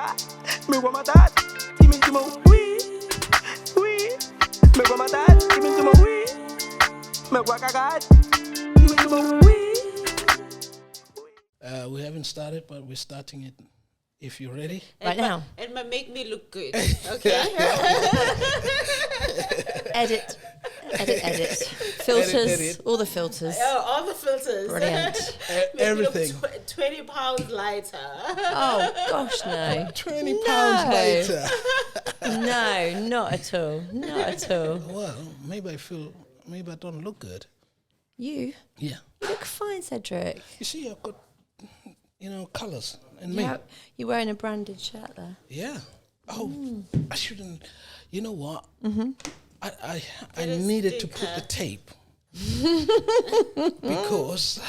caca, me voy a matar. Y me digo, uy, me voy a matar. Y me digo, uy, me voy a cagar. Y me digo, uy. We haven't started, but we're starting it. If you're ready. Right now. It might make me look good. Okay. Edit. Filters. Edit. All the filters. Oh, all the filters. Brilliant. Everything. 20 pounds lighter. Oh, gosh, no. 20 pounds later. No, not at all. Not at all. Well, maybe I don't look good. You? Yeah. You look fine, Cedric. You see, I've got, colours in me. You're wearing a branded shirt there. Yeah. Oh, I shouldn't. You know what? Mm-hmm. I needed to put the tape because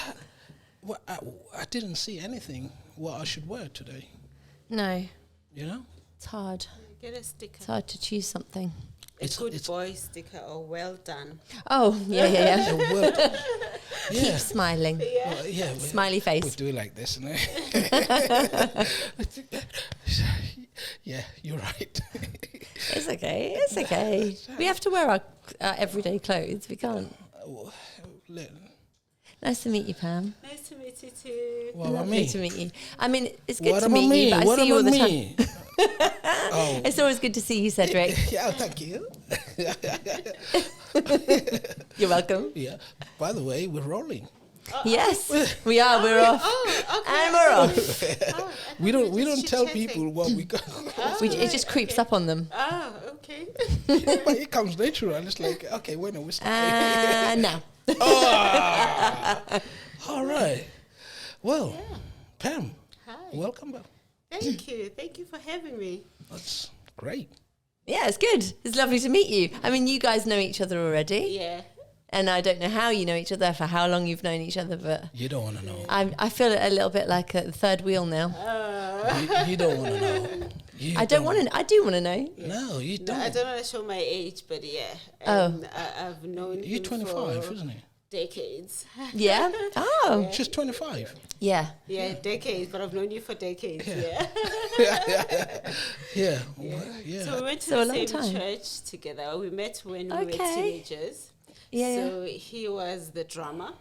I didn't see anything what I should wear today. No. You know? It's hard. Get a sticker. It's hard to choose something. A good boy sticker or well done. Oh, yeah. Yeah. Keep smiling. Yeah. Smiley face. We do it like this, innit? Yeah, you're right. It's okay. We have to wear our everyday clothes. We can't. Nice to meet you, Pam. Nice to meet you too. What about Lovely me? to meet you. I mean, it's good What to about meet me? you, but What I see you all about the me? time. Oh. It's always good to see you, Cedric. Yeah, thank you. You're welcome. Yeah. By the way, we're rolling. Yes, we are. We're off. Oh, okay. And we're off. We don't tell people what we got. It just creeps up on them. Oh, okay. But it comes natural. And it's like, okay, when are we starting? Now. All right. Well, Pam, Hi. welcome back. Thank you. Thank you for having me. That's great. Yeah, it's good. It's lovely to meet you. I mean, you guys know each other already. Yeah. And I don't know how you know each other, for how long you've known each other, but You don't want to know. I feel a little bit like a third wheel now. You don't want to know. I don't want to. I do want to know. No, you No, don't. I don't want to show my age, but yeah. I've known You're him 25, for isn't it? decades. Yeah. Oh. She's 25. Yeah. Yeah, decades, but I've known you for decades. Yeah. Yeah. Well, yeah. So we went to So a the long same time. church together. We met when we were Okay. teenagers. Yeah. So he was the drummer,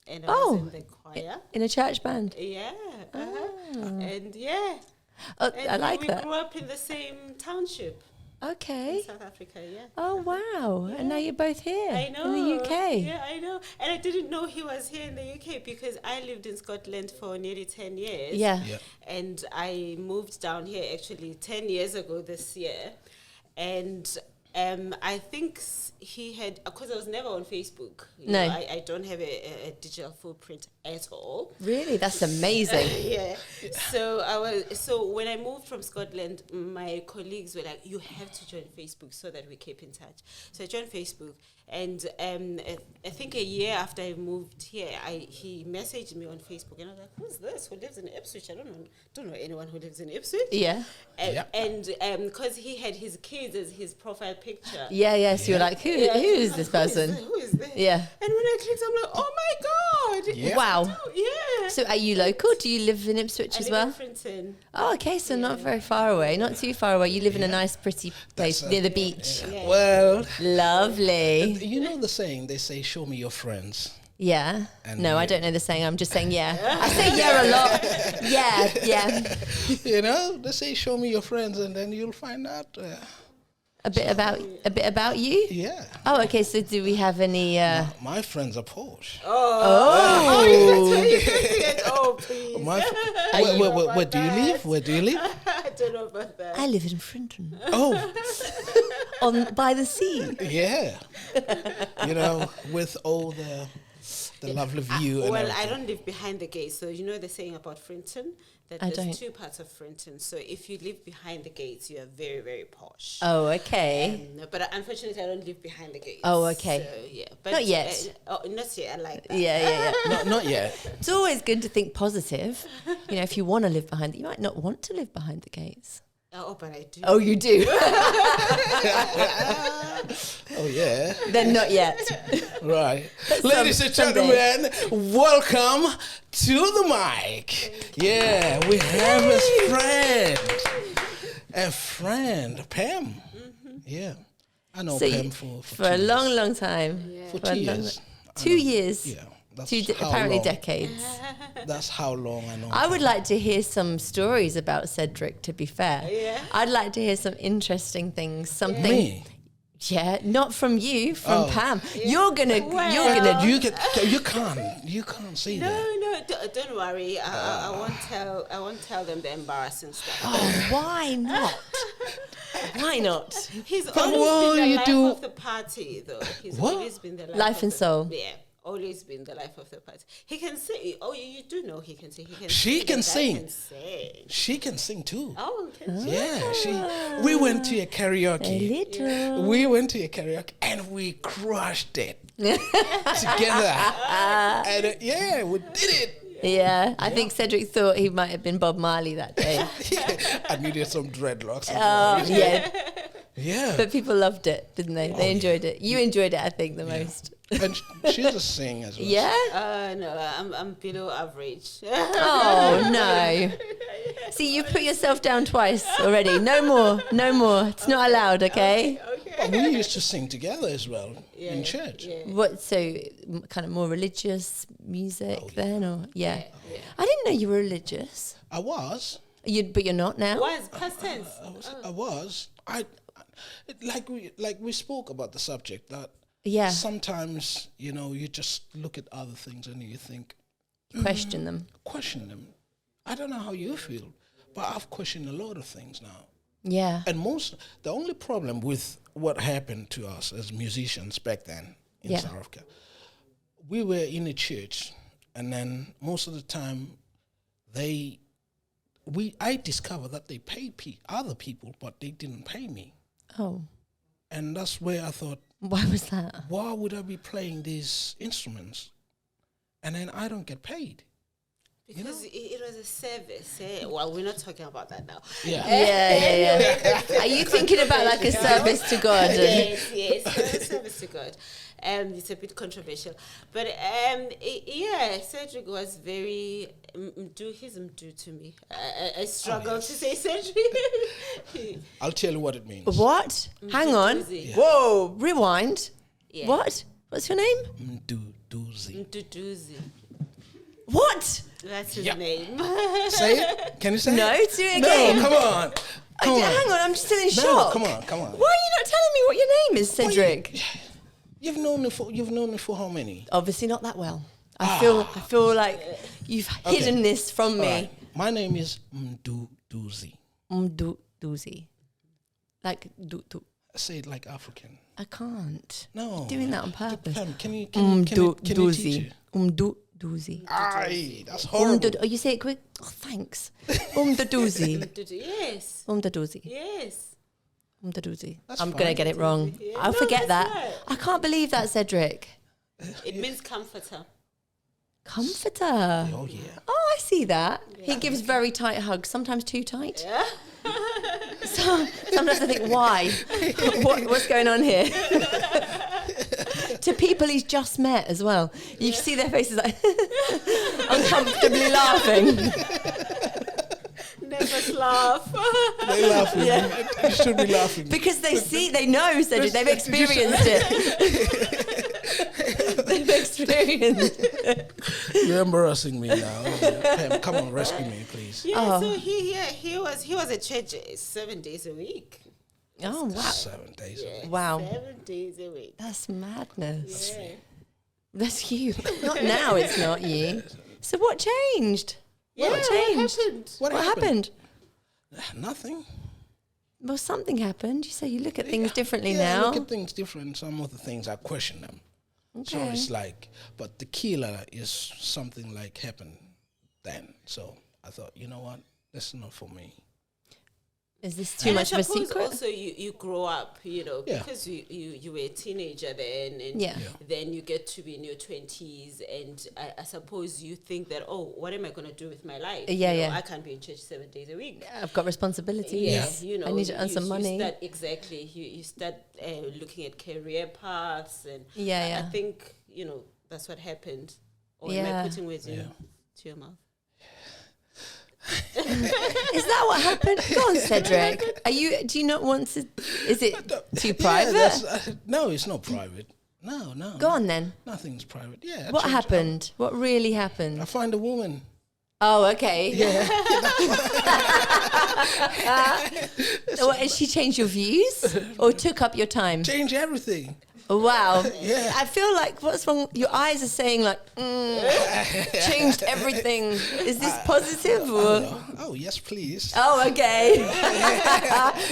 and I Oh. was in the choir. In a church band. Yeah. And yeah. Oh, And I like we that. grew up in the same township Okay. in South Africa, yeah. Oh wow! And now you're both here I know. in the UK. Yeah, I know. And I didn't know he was here in the UK because I lived in Scotland for nearly 10 years. Yeah. Yeah. And I moved down here actually 10 years ago this year. And I think he had, because I was never on Facebook. You No. know, I don't have a digital footprint at all. Really, that's amazing. Yeah. So when I moved from Scotland, my colleagues were like, you have to join Facebook so that we keep in touch. So I joined Facebook, and I think a year after I moved here, he messaged me on Facebook, and I was like, who's this? Who lives in Ipswich? I don't know anyone who lives in Ipswich. Yeah. And because he had his kids as his profile picture. Yeah. Yes. You're like, who is this person? Who is this? Yeah. And when I clicked, I'm like, oh my God. Yeah. Wow. Yeah. So are you local? Do you live in Ipswich I as live well? in Frinton. Oh, okay. So not very far away. Not too far away. You live in a nice, pretty place That's near the beach. Yeah. Well, Lovely. you know the saying, they say, show me your friends. Yeah. And No, I you- don't know the saying. I'm just saying yeah. I say yeah a lot. Yeah. You know, they say, show me your friends, and then you'll find out. A bit about you. Yeah. Oh, okay. So do we have any? My friends are Porsche. Oh, please. Where do you live? Where do you live? I don't know about that. I live in Frinton, Oh, by the sea. yeah. You know, with all the lovely view. And Well, I everything. don't live behind the gate. So you know the saying about Frinton? That I there's don't. two parts of Frinton. So if you live behind the gates, you are very, very posh. Oh, okay. But unfortunately, I don't live behind the gates. Oh, okay. So, yeah. But, Not yet. Not yet. I like that. Yeah. Not yet. It's always good to think positive. You know, if you want to live behind, you might not want to live behind the gates. Oh, but I do. Oh, you do. Oh, yeah. Then not yet. Right. Ladies and someday. gentlemen, welcome to the mic. Yeah, we have his friend. A friend, Pam. Yeah. I know So Pam you- for for a 2 long, years. long time. Yeah. For For a 2 long- years. I 2 know. years. Yeah. That's how Apparently long. decades. That's how long I know. I would Pam. like to hear some stories about Cedric, to be fair. Yeah. I'd like to hear some interesting things. Something. Me. Yeah, not from you, from Oh. Pam. You're gonna Well. You can't say No, that. no, don't worry. I won't tell them the embarrassing stuff. Oh, why not? Why not? He's But always what been the you life do- of the party, though. He's What? always been the Life and of the- soul. Yeah, always been the life of the party. He can sing. Oh, you do know he can sing. He can. She sing. can The guy sing. Can sing. She can sing too. Oh, can she? Yeah, we went to a A karaoke. little. We went to a karaoke and we crushed it together. And yeah, we did it. Yeah, I think Cedric thought he might have been Bob Marley that day. I needed some dreadlocks. as Oh, well. yeah. Yeah. But people loved it, didn't they? They enjoyed it. You enjoyed it, I think, the most. And she's a singer as well. Yeah? No, I'm below average. Oh, no. See, you put yourself down twice already. No more. No more. It's not allowed, okay? But we used to sing together as well in church. Yeah. What, so kind of more religious music then? Or yeah. Yeah. I didn't know you were religious. I was. But you're not now? Was past tense. I was. Like we spoke about the subject that Yeah. sometimes, you just look at other things and you think, Question them. question them. I don't know how you feel, but I've questioned a lot of things now. Yeah. And the only problem with what happened to us as musicians back then in Yeah. South Africa, we were in a church, and then most of the time, I discovered that they paid other people, but they didn't pay me, Oh. and that's where I thought, Why was that? why would I be playing these instruments, and then I don't get paid? Because it was a service. Well, we're not talking about that now. Yeah. Yeah. Are you thinking about like a service to God? Yes, service to God. It's a bit controversial, but Cedric was very do to me. I struggle to say Cedric. I'll tell you what it means. What? Hang on. Mduduzi. Whoa. Rewind. Yeah. What? What's your name? Mduduzi. Mduduzi. What? That's his Yeah. name. Say it. Can you say No, it? do it No, again. come on. Come on. Hang on, I'm still in No, shock. come on. Why are you not telling me what your name is, Cedric? You've known me for how many? Obviously not that well. I feel like you've hidden this from me. All right. My name is Mduduzi. Mduduzi. Like Say it like African. I can't. No. You're doing that on purpose. Pam, can you teach Mduduzi. it? Mduduzi. Aye, that's horrible. Oh, you say it quick? Oh, thanks. Mduduzi. Yes. Mduduzi. Yes. Mduduzi. That's I'm fine. going to get it wrong. Yeah. I'll No, forget that's that. right. I can't believe that, Cedric. It means comforter. Comforter. Oh, yeah. Oh, I see that. He gives very tight hugs, sometimes too tight. Yeah. So, sometimes I think, why? What's going on here? To people he's just met as well. You see their faces like uncomfortably laughing. Never laugh. They laughing. Yeah. You should be laughing. Because they know, Cedric, they've experienced it. They've experienced it. You're embarrassing me now. Pam, come on, rescue me, please. Yeah, Oh. so he was at church 7 days a week. Oh, wow. 7 days. Yeah, Wow. 7 days a week. That's madness. Yeah. That's you. Not now, it's not you. So what changed? Yeah, What changed? happened? What What happened? happened? Nothing. Well, something happened. You say you look at things differently Yeah, I now. look at things different. Some of the things I question them. So Okay. it's like, but the killer is something like happened then. So I thought, you know what? That's not for me. Is this too And much I of a suppose secret? also you grow up, Yeah. because you were a teenager then, and Yeah. then you get to be in your 20s, and I suppose you think that, oh, what am I going to do with my life? Yeah, You know, yeah. I can't be in church 7 days a week. I've got responsibilities. Yes, I need to earn some money. You start looking at career paths, and Yeah, I yeah. think that's what happened. Or am Yeah. I putting words Yeah. to your mouth? Is that what happened? Go on, Cedric. Do you not want to? Is it too private? No, it's not private. No. Go on then. Nothing's private. Yeah. What happened? What really happened? I find a woman. Oh, okay. Yeah. What, has she changed your views or took up your time? Change everything. Wow. Yeah. I feel like what's wrong? Your eyes are saying like, changed everything. Is this positive or? Oh, yes, please. Oh, okay.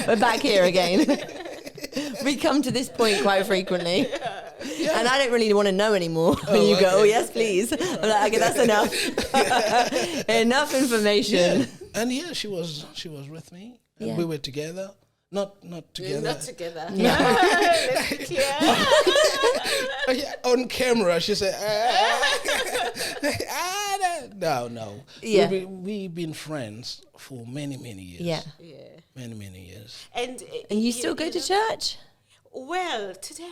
We're back here again. We come to this point quite frequently. Yeah. And I don't really want to know anymore when you go, oh, yes, please. I'm like, okay, that's enough. Enough information. Yeah. And yeah, she was with me. And we were together. Not together. Not together. Yeah. Let's be clear. Yeah, on camera, she said, no. Yeah. We've been friends for many years. Yeah. Many years. And you still go to church? Well, today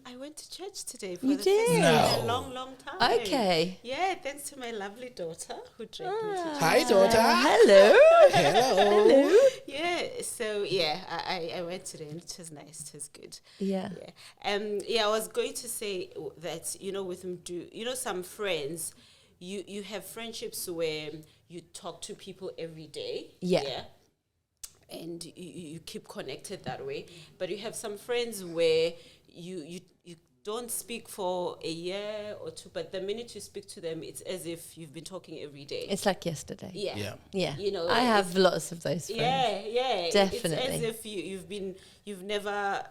I went to church today for You the did? first time No. in a long time. Okay. Yeah, thanks to my lovely daughter who dragged me to church. Hi, daughter. Hello. Hello. Yeah, so yeah, I went today and it was nice. It was good. Yeah. I was going to say that, with some friends, you have friendships where you talk to people every day. Yeah. And you keep connected that way. But you have some friends where you don't speak for a year or two, but the minute you speak to them, it's as if you've been talking every day. It's like yesterday. Yeah. I have lots of those friends. Yeah. Definitely. It's as if you've never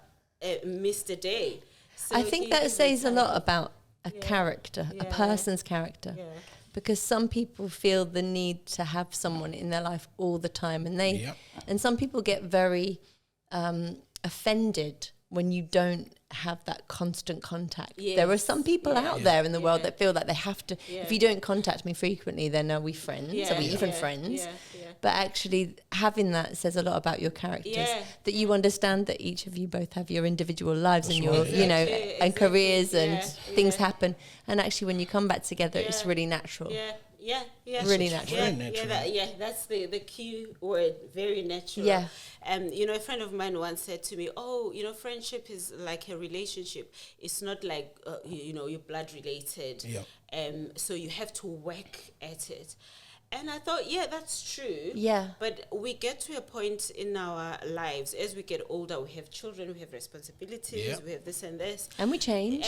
missed a day. So I think that says a lot about a character, a person's character. Yeah. Because some people feel the need to have someone in their life all the time, and some people get very offended when you don't have that constant contact. Yes. There are some people out there in the world that feel like they have to. Yeah. If you don't contact me frequently, then are we friends? Are we even friends? Yeah. But actually, having that says a lot about your characters. Yeah. That you understand that each of you both have your individual lives and your, right. and careers and things Yeah. happen. And actually, when you come back together, it's really natural. Yeah. Really natural. Very natural. That's the key word. Very natural. Yeah. A friend of mine once said to me, friendship is like a relationship. It's not like you're blood related. Yeah. So you have to work at it. And I thought, that's true. Yeah. But we get to a point in our lives, as we get older, we have children, we have responsibilities, we have this and this. And we change.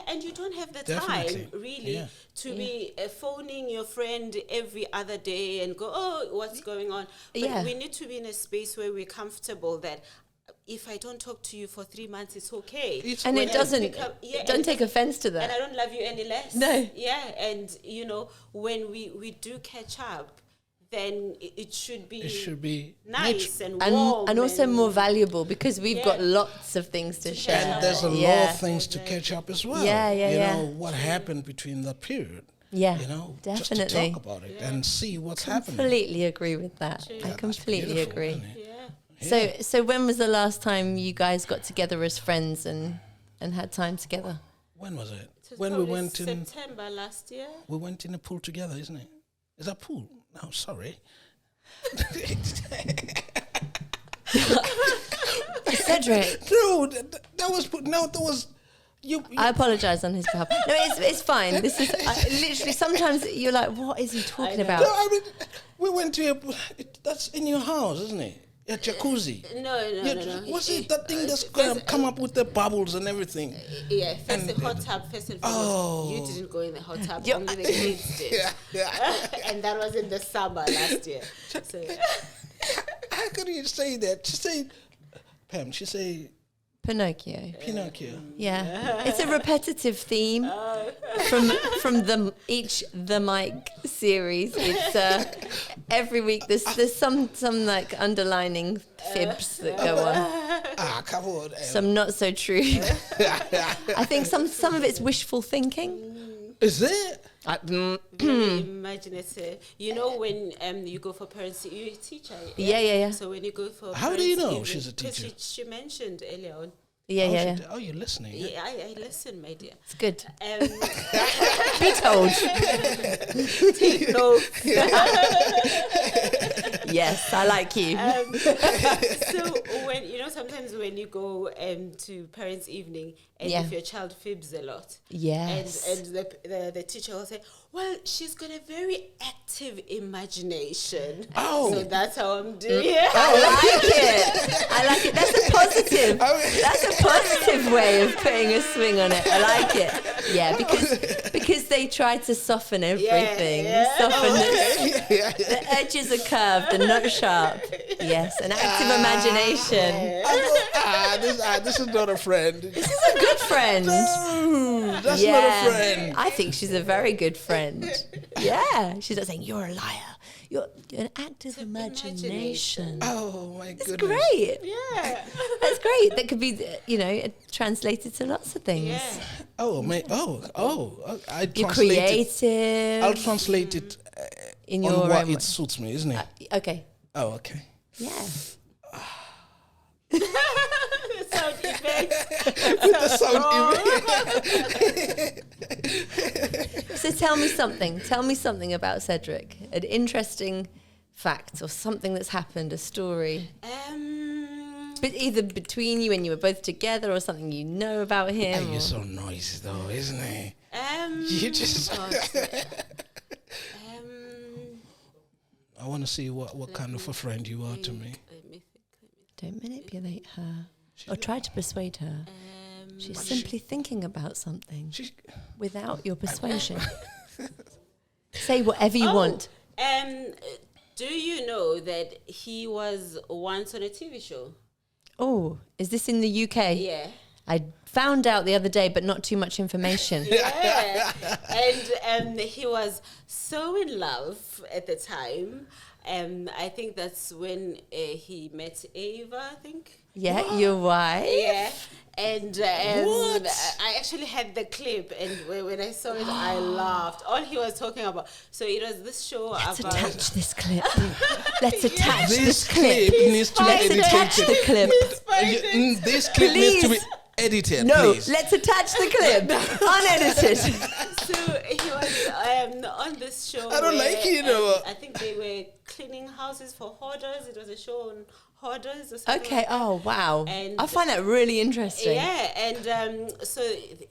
And you don't have the Definitely. time, really, to be phoning your friend every other day and go, what's going on? But we need to be in a space where we're comfortable that if I don't talk to you for 3 months, it's okay. And it doesn't, don't take offense to that. And I don't love you any less. No. Yeah, and, when we do catch up, then it should be nice and warm. And also more valuable because we've got lots of things to share. And there's a lot of things to catch up as well. Yeah. What happened between that period. Yeah, just to definitely. talk about it and see what's happening. Completely agree with that. I completely agree. Isn't it? So when was the last time you guys got together as friends and had time together? When was it? was When we probably went in September last year. We went in a pool together, isn't it? Is that pool? No, sorry. Cedric. No, that was you. I apologize on his behalf. No, it's fine. This is literally sometimes you're like, what is he talking about? No, I mean, we went to that's in your house, isn't it? A jacuzzi. No. What's it? That thing that's gonna come up with the bubbles and everything. Yeah, first the hot tub, first and foremost. You didn't go in the hot tub, only the kids did. And that was in the summer last year. So how could you say that? She said, Pam, she said Pinocchio. Yeah. It's a repetitive theme from the Mike series. It's every week there's some like underlining fibs that go on. Come on. Some not so true. I think some of it's wishful thinking. Is it? very imaginative. You know when you go for parents, you're a teacher. Yeah. So when you go for How do you know parents' she's a evening- teacher? Because she mentioned earlier on. Yeah. Oh, you're listening. Yeah? Yeah, I listen, my dear. It's good. Be told. Take notes. Yes, I like you. So sometimes when you go to parents' evening and if your child fibs a lot, Yes. and the teacher will say, well, she's got a very active imagination. Oh. So that's how I'm doing it. I like it. That's a positive. That's a positive way of putting a swing on it. I like it. Yeah, because they try to soften everything. Soften the edges are curved and not sharp. Yes, an active imagination. This is not a friend. This is a good friend. No, that's not a friend. I think she's a very good friend. Yeah, she's not saying you're a liar. You're an active imagination. Oh my goodness. That's great. Yeah. That's great. That could be, translated to lots of things. Yeah. Oh, mate. You're creative. I'll translate it in on your what own it suits me, isn't it? Okay. Oh, okay. Yeah. Sound effect. The sound So tell me something. Tell me something about Cedric. An interesting fact or something that's happened, a story. But either between you when you were both together or something you know about him. Hey, you're so noisy though, isn't it? You just... I want to see what kind of a friend you are to me. Don't manipulate her or try to persuade her. She's simply thinking about something without your persuasion. Say whatever you want. Do you know that he was once on a TV show? Oh, is this in the UK? Yeah. I found out the other day, but not too much information. Yeah. And he was so in love at the time. I think that's when he met Ava, I think. Yeah, your wife. Yeah. And I actually had the clip, and when I saw it, I laughed. All he was talking about. So it was this show Let's about... attach this clip. Let's attach this This clip clip. needs to be Let's attach edited. the clip. This clip needs to be edited, No, please. let's attach the clip. Unedited. So he was on this show. I don't like it, though. I think they were cleaning houses for hoarders. It was a show on hoarders or something. Okay, like that. oh wow. And I find that really interesting. Yeah, and so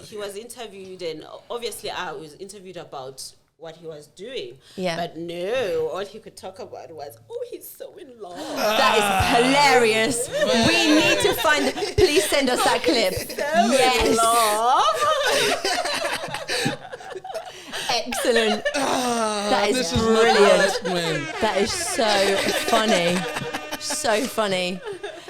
he was interviewed, and obviously I was interviewed about what he was doing. Yeah. But no, all he could talk about was, he's so in love. That is hilarious. We need to find... Please send us that clip. Yes. Excellent. That is brilliant. That is so funny. So funny.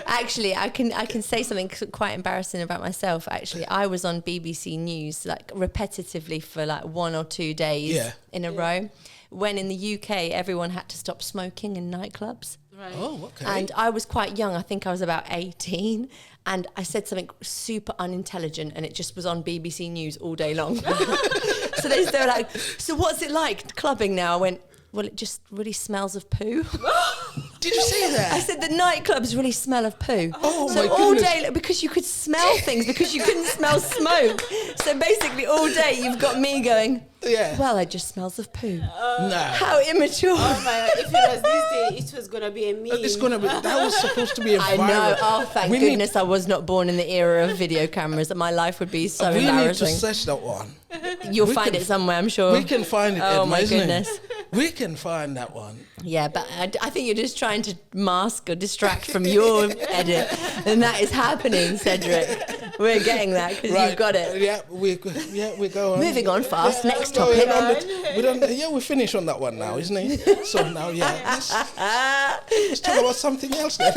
Actually, I can say something quite embarrassing about myself. Actually, I was on BBC News like repetitively for like 1 or 2 days in a row. When in the UK, everyone had to stop smoking in nightclubs. Right. Oh, okay. And I was quite young. I think I was about 18. And I said something super unintelligent, and it just was on BBC News all day long. So they were like, so what's it like clubbing now? I went, well, it just really smells of poo. Did you say that? I said the nightclubs really smell of poo. Oh, so my all goodness. day, because you could smell things, because you couldn't smell smoke. So basically all day you've got me going, well, it just smells of poo. How immature. Oh my God, if it was this day, it was going to be a meme. It's gonna be. That was supposed to be a viral. I know. Oh, thank goodness I was not born in the era of video cameras. My life would be so We need to embarrassing. search that one. You'll find it somewhere, I'm sure. We can find it. Oh, Edma, my isn't goodness. It? We can find that one. Yeah, but I think you're just trying to mask or distract from your edit. And that is happening, Cedric. We're getting that because you've got it. Yeah, we go on. Moving on fast. Next Going topic. on, we finish on that one now, isn't it? So now, let's talk about something else then.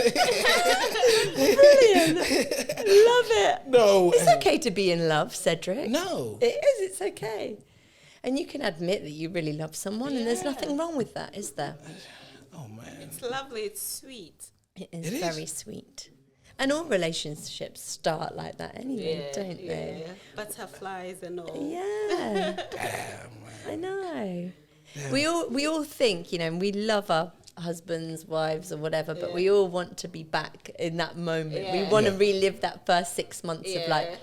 Brilliant. Love it. No. It's okay to be in love, Cedric. No. It is. It's okay. And you can admit that you really love someone, and there's nothing wrong with that, is there? Oh, man. It's lovely. It's sweet. It is very sweet. And all relationships start like that anyway, don't they? Butterflies and all. Yeah. Damn, man. I know. We all think, and we love our husbands, wives, or whatever, but we all want to be back in that moment. We Yeah. want to Yeah. relive that first 6 months of like,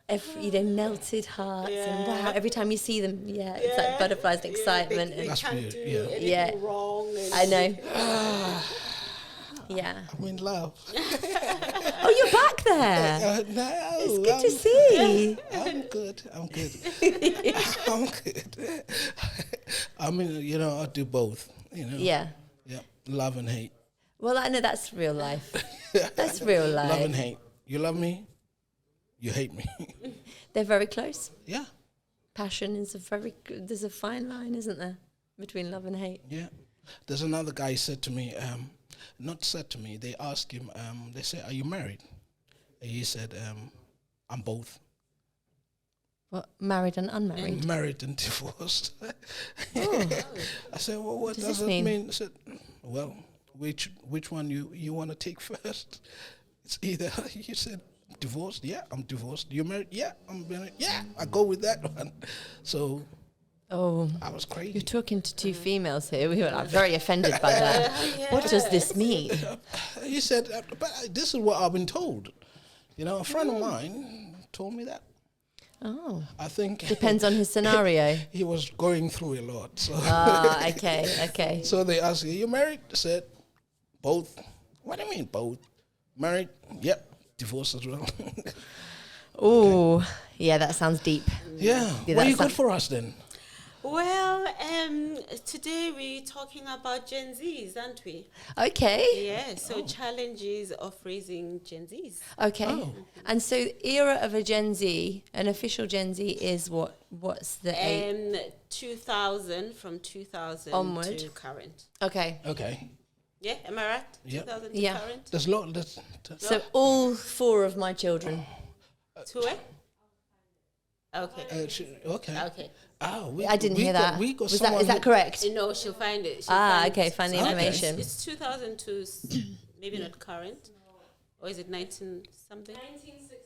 Yeah. melted hearts and Yeah. wow, every time you see them, it's like butterflies and excitement. They That's can't weird, do yeah. anything Yeah. wrong. And I know. Yeah. I'm in love. Oh, you're back there. No, It's good to see. I'm good. I'm good. I'm good. I mean, I do both. Yeah. Yeah. Love and hate. Well, I know that's real life. That's real life. Love and hate. You love me. You hate me. They're very close. Yeah. Passion is there's a fine line, isn't there, between love and hate? Yeah. There's another guy said to me, they asked him, they said, are you married? And he said, I'm both. What, married and unmarried? Married and divorced. Oh. I said, well, what Does does this that mean? mean? I said, well, which one you want to take first? It's either, you said, divorced? Yeah, I'm divorced. You married? Yeah, I'm married. Yeah, I go with that one. So Oh, I was crazy. you're talking to two females here. We were very offended by that. What does this mean? He said, but this is what I've been told. A friend of mine told me that. Oh, I think depends on his scenario. he was going through a lot. So, Ah, okay. so they asked, are you married? I said, both. What do you mean both? Married? Yep. Divorced as well. Oh, yeah, that sounds deep. Yeah. Yeah, Well, you that's good for us then? Well, today we're talking about Gen Zs, aren't we? Okay, Yeah, so challenges of raising Gen Zs. okay. Oh. And so, era of a Gen Z, an official Gen Z is what? What's the age? 2000, from 2000 Onward. to current. Okay, Okay. Yeah, am I right? Yep. 2000 to Yeah. current. There's a lot. so all four of my children. To where? Okay. Okay. Okay. Oh, I didn't hear that. We got Is that someone is that correct? No, she'll find it. She'll Ah, okay, find the Okay. information. It's 2000 to maybe not current, or is it 19 something? 1965.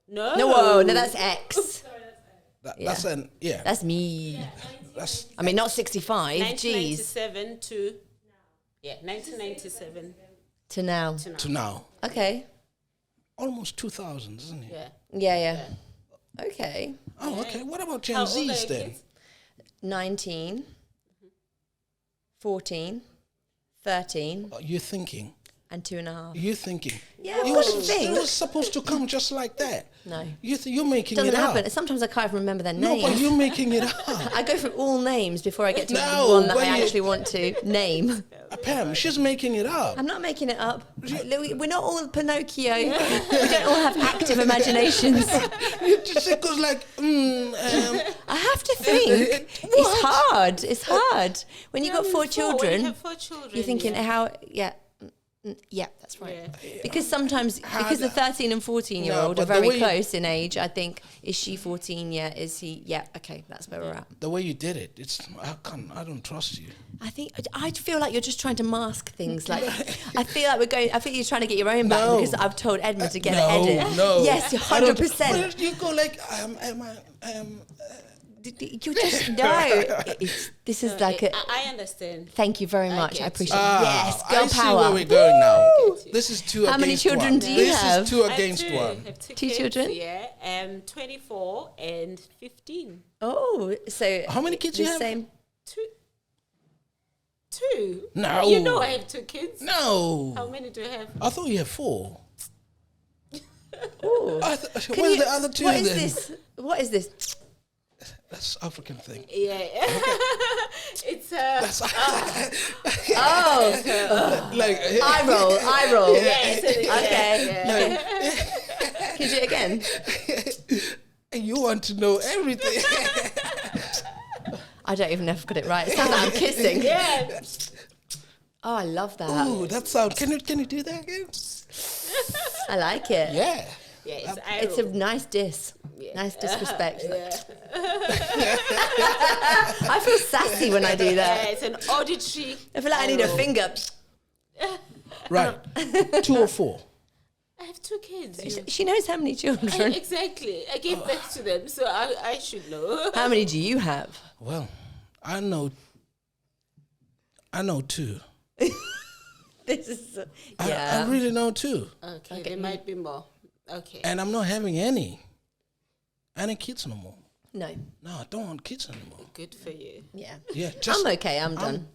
No. No, whoa, no, that's X. That's an That's me. that's I mean, not 65. Jeez. 1997 to 1997 To now. to now. to now Okay. almost 2000, isn't it? Yeah. Yeah. Okay. Oh, okay. What about Gen How old are Zs your then? kids? 19, 14, 13, You're thinking. and 2.5. You're thinking. Yeah, I've it got was, to think. It was supposed to come just like that. No. You're making Doesn't it happen. up. Sometimes I can't even remember their No, but names. you're making it up. I go through all names before I get to No, the one that but I you- actually want to name. Pam, she's making it up. I'm not making it up. We're not all Pinocchio. We don't all have active imaginations. You just it goes like, I have to think. It's hard. It's hard. When you've got Yeah, 4 When you children, have 4 children, you're thinking, yeah, that's right. Because sometimes, because the 13 and 14-year-old No, are but the very way you- close in age, I think, is she 14? Yeah. Is he? Yeah. Okay, that's where we're at. the way you did it, I don't trust you. I feel like you're just trying to mask things. Like, I feel you're trying to get your own back No. because I've told Edmund to get No, it edited. no. Yes, I don't- 100%. You go like, You just know. This is like a. I understand. Thank you very much. I get appreciate it. Yes, I girl see power. where we're going now. Woo! This is 2 How many against children one. do you This have? is 2 I against have 1. have 2 Two kids, children? Yeah, 24 and 15. Oh, so How many kids the you have? Same. 2. No. You know I have 2 kids. No. How many do I have? I thought you had 4. Ooh. Where's Can you- the other 2 What then? is this? What is this? That's African thing. Yeah. It's That's Oh, like eye roll. yeah, Okay. yeah. Can you do it again? you want to know everything. I don't even know if I got it right. It sounds like I'm kissing. Yeah. Oh, I love that. Ooh, that sound. Can you do that again? I like it. Yeah. Yeah, It's a nice diss. Nice disrespect. I feel sassy when I do that. It's an auditory. I feel like I need a finger. Right. 2 or 4. I have 2 kids. She knows how many children. Exactly. I gave birth to them, so I should know. How many do you have? Well, I know I know two. This is I really know two. Okay, there might be more. Okay. And I'm not having any kids no more. No. No, I don't want kids anymore. Good for you. Yeah. Yeah, I'm okay. I'm done.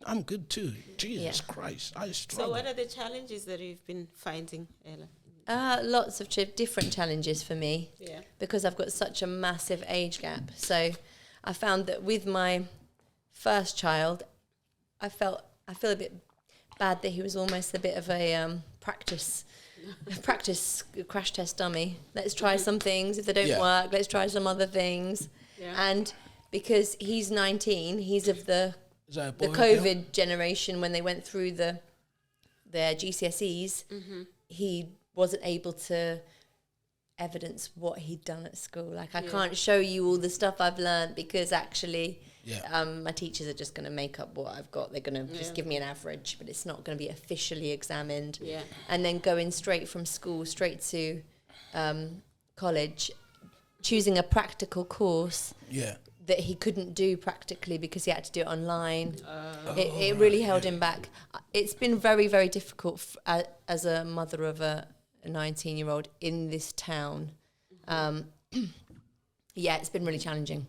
I'm good too. Jesus Christ, I struggle. So what are the challenges that you've been finding, Ella? Lots of different challenges for me. Yeah. Because I've got such a massive age gap. So I found that with my first child, I feel a bit bad that he was almost a bit of a practice crash test dummy. Let's try some things. If they don't work, let's try some other things. Yeah. And because he's 19, he's of the COVID generation when they went through their GCSEs. He wasn't able to evidence what he'd done at school. Like, I can't show you all the stuff I've learned because actually my teachers are just going to make up what I've got. They're going to just give me an average, but it's not going to be officially examined. Yeah. And then going straight from school, straight to college, choosing a practical course that he couldn't do practically because he had to do it online. It really held him back. It's been very, very difficult as a mother of a 19-year-old in this town. It's been really challenging.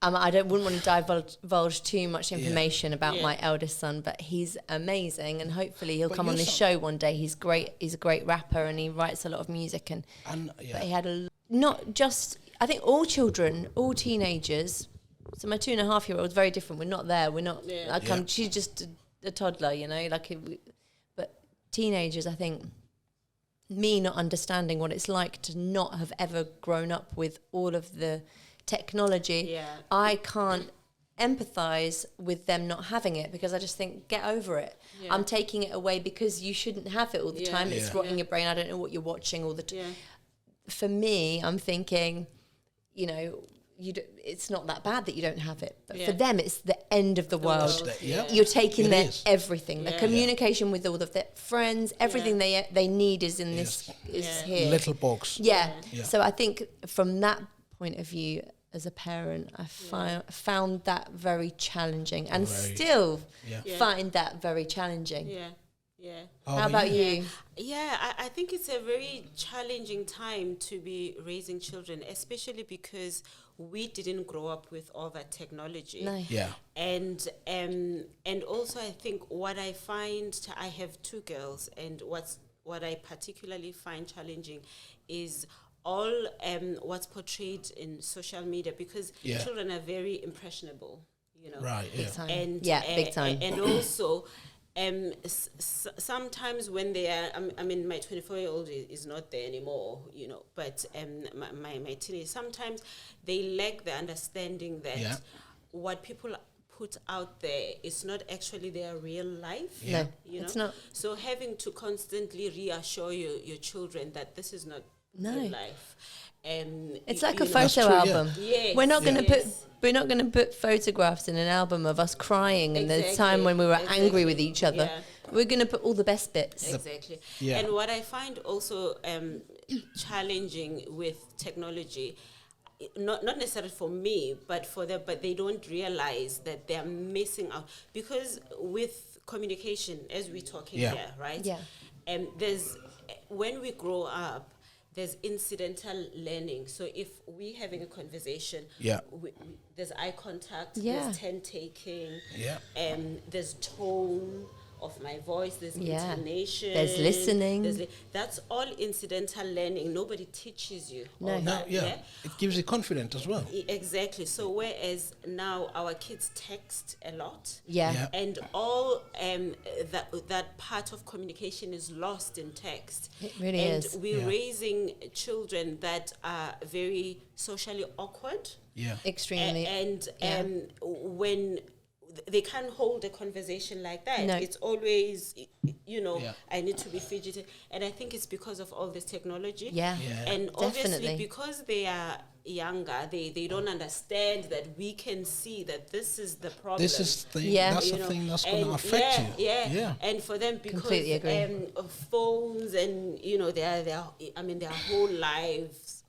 I wouldn't want to divulge too much information about my eldest son, but he's amazing, and hopefully he'll come on this show one day. He's great. He's a great rapper, and he writes a lot of music. But he had not just. I think all children, all teenagers. So my 2.5-year-old is very different. We're not there. We're not. She's just a toddler, you know. But teenagers, I think. Me not understanding what it's like to not have ever grown up with all of the technology, I can't empathize with them not having it because I just think, get over it. I'm taking it away because you shouldn't have it all the time. It's rotting your brain. I don't know what you're watching all the time. For me, I'm thinking, you know, it's not that bad that you don't have it, but for them it's the end of the world. You're taking their everything, their communication with all of their friends, everything they need is in this is here, little box. So I think from that point of view, as a parent, I found that very challenging, and still find that very challenging. How about you? I think it's a very challenging time to be raising children, especially because we didn't grow up with all that technology. No. And also I think what I find, I have two girls, and what I particularly find challenging is all what's portrayed in social media, because children are very impressionable, you know. Right. Big time. And big time. And also sometimes when they are, I mean, my 24-year-old is not there anymore, you know, but my teenage, sometimes they lack the understanding that what people put out there is not actually their real life. No, you know? it's not. So having to constantly reassure your children that this is not real life. It's like a photo album. Yes, we're not going to put photographs in an album of us crying and the time when we were angry with each other. We're going to put all the best bits. Exactly. And what I find also challenging with technology, not necessarily for me, but for them, but they don't realize that they're missing out, because with communication, as we're talking here, right? There's, when we grow up, there's incidental learning. So if we're having a conversation, there's eye contact, there's turn taking, there's tone of my voice, there's intonation, there's listening. That's all incidental learning. Nobody teaches you. It gives you confidence as well. Exactly. So whereas now our kids text a lot, and all that part of communication is lost in text. It really is. And we're raising children that are very socially awkward. Extremely. And when they can't hold a conversation like that. No. It's always, you know, I need to be fidgety. And I think it's because of all this technology. And obviously because they are younger, they don't understand that we can see that this is the problem. This is that's the thing that's going to affect you. And for them, because of phones and, you know, their whole lives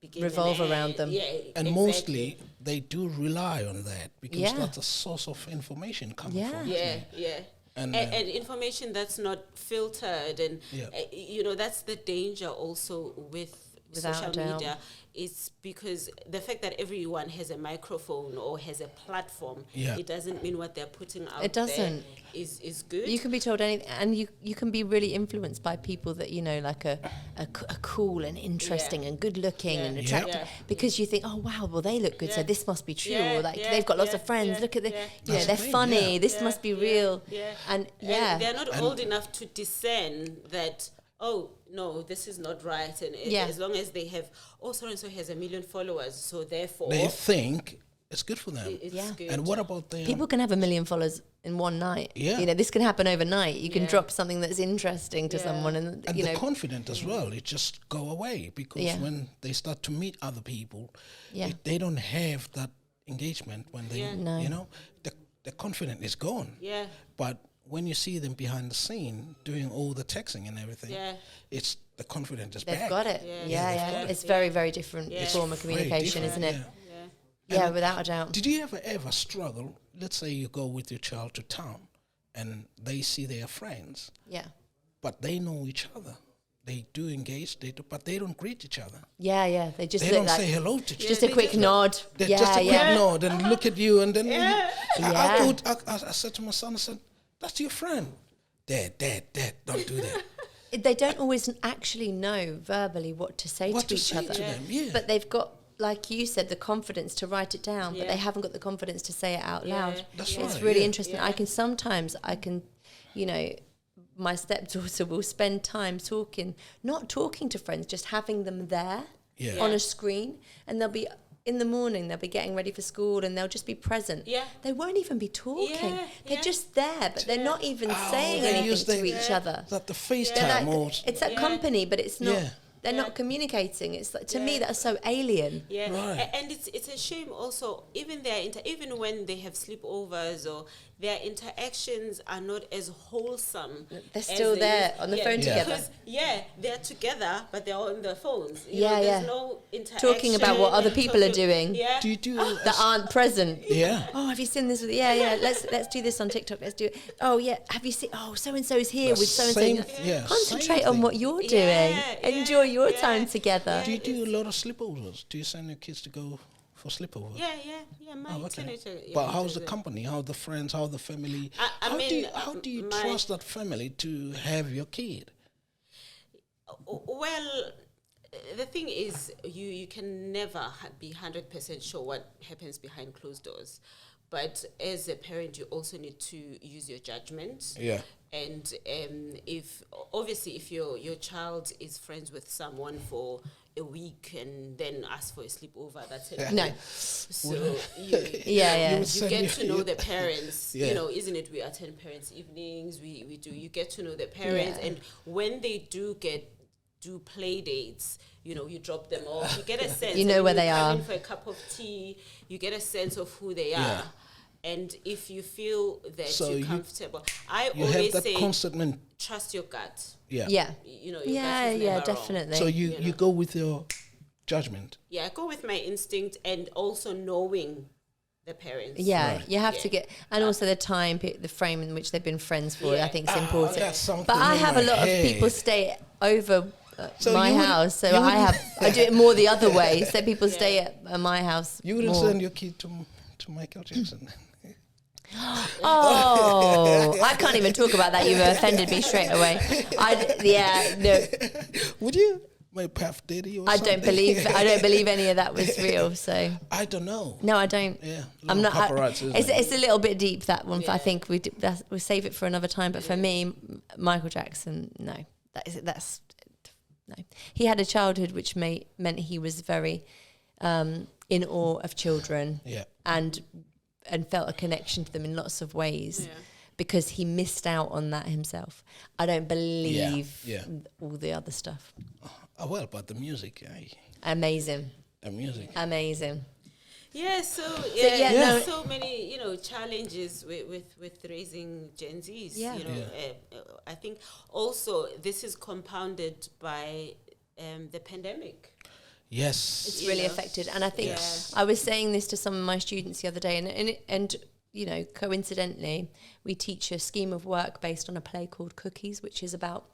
begin Revolve and around end. them. Yeah, And exactly. mostly they do rely on that because Yeah. that's a source of information coming Yeah. from. Yeah, isn't it? yeah. And, And information that's not filtered, and Yeah. that's the danger also with Without a social doubt. media. It's because the fact that everyone has a microphone or has a platform, Yeah. it doesn't mean what they're putting out It doesn't. there is good. You can be told anything, and you can be really influenced by people that like are cool and interesting Yeah. and good looking Yeah. and Yeah. attractive, Yeah. because you think, oh wow, well they look good, so Yeah. this must be true, Yeah, or like yeah, they've got lots yeah, of friends. yeah, Look at the, yeah. That's they're the thing, funny. yeah. This must be real, Yeah. and they're not And- old enough to discern that, oh no, this is not right, and Yeah. as long as they have, oh, so and so has 1 million followers, so therefore They think it's good for them. it's Yeah. good. And what about them? people can have 1 million followers in one night. Yeah. This can happen overnight. You can Yeah. drop something that's interesting to Yeah. someone, and and the confidence as well, it just go away because Yeah. when they start to meet other people, Yeah. they don't have that engagement when they, Yeah. No. the confidence is gone. Yeah. But when you see them behind the scene doing all the texting and everything, Yeah. it's the confidence is they've back. got it. Yeah. Yeah, they've got it. It's very, very different Yeah. form of Very communication, different, isn't it? yeah. Yeah. Yeah, And without a doubt. Did you ever struggle? Let's say you go with your child to town and they see their friends, Yeah. but they know each other. They do engage, but they don't greet each other. Yeah. They just They look don't like say hello to each just other. a quick nod. They Yeah, just a quick yeah. nod and look at you, and then Yeah. I said to my son, I said, "That's your friend." Dad, don't do that. They don't always actually know verbally what to say What to to each say other. to them, yeah. But they've got, like you said, the confidence to write it down, but Yeah. they haven't got the confidence to say it out Yeah. loud. That's It's right, really yeah. interesting. Yeah. I can, my stepdaughter will spend time not talking to friends, just having them there Yeah. on a screen, and they'll be in the morning, they'll be getting ready for school, and they'll just be present. Yeah. They won't even be talking. Yeah, They're yeah. just there, but they're not even saying they use anything to the- each other. That the They're FaceTime like, or it's that Yeah. company, but it's not. Yeah. They're Yeah. not communicating. It's like, to me, Yeah. that's so alien. Yeah, Right. And it's a shame also. Even even when they have sleepovers, or their interactions are not as wholesome. They're as still they there used- on the yeah, phone Yeah. together. Because they're together, but they're on their phones. Yeah. There's no interaction. Talking about what other people are doing. Yeah. do you do? That aren't present. Yeah. Oh, have you seen this? Yeah. Let's do this on TikTok. Let's do it. Oh yeah. Have you seen? Oh, so and so's here The with so and same- so. yeah, Concentrate same on thing. what you're doing. Yeah, Enjoy your yeah. time together. Do you do a lot of sleepovers? Do you send your kids to go for sleepovers? Yeah. My Oh, okay. teenager. But how's the company? How the friends? How the family? How do you trust that family to have your kid? Well, the thing is, you can never be 100% sure what happens behind closed doors. But as a parent, you also need to use your judgment. Yeah. And if your child is friends with someone for a week and then ask for a sleepover, that's it. No. So Yeah. would you send get me- to know the parents. Yeah. Isn't it? We attend parents' evenings. We do. You get to know the parents, Yeah. and when they do play dates, you drop them off. You get a sense. You know and where you they come are. in for a cup of tea. You get a sense of who they Yeah. are. And if you feel that So you're you- comfortable, I You have always that say constant. trust your gut. Yeah. Yeah. Your gut Yeah. is Yeah. never wrong. Definitely. So you go with your judgment. Yeah, I go with my instinct and also knowing the parents. Yeah, Right. you have to Yeah. get, and also the time, the frame in which they've been friends for. Yeah. I think is important. That's something But I in have my a lot head. of people stay over So my you wouldn't- house, so you I do it more the other way. So people stay at my house. You wouldn't more. send your kid to Michael Jackson. Oh, I can't even talk about that. You've offended me straight away. No, Would you? My Puff Daddy or I something? don't believe any of that was real. So I don't know. no, I don't. Yeah, I'm not. paparazzi, isn't it? It's a little bit deep, that one. I Yeah. think we'll save it for another time. But for me, Michael Jackson, no, that's no. He had a childhood which meant he was very in awe of children. Yeah. and felt a connection to them in lots of ways. Yeah. Because he missed out on that himself. I don't believe Yeah. all the other stuff. Oh, well, but the music, Amazing. the music. Amazing. Yeah, so yeah, there's no- so many, challenges with raising Gen Zs. Yeah. I think also this is compounded by the pandemic. Yes. It's really affected. And I think I was saying this to some of my students the other day, and you know, coincidentally, we teach a scheme of work based on a play called Cookies, which is about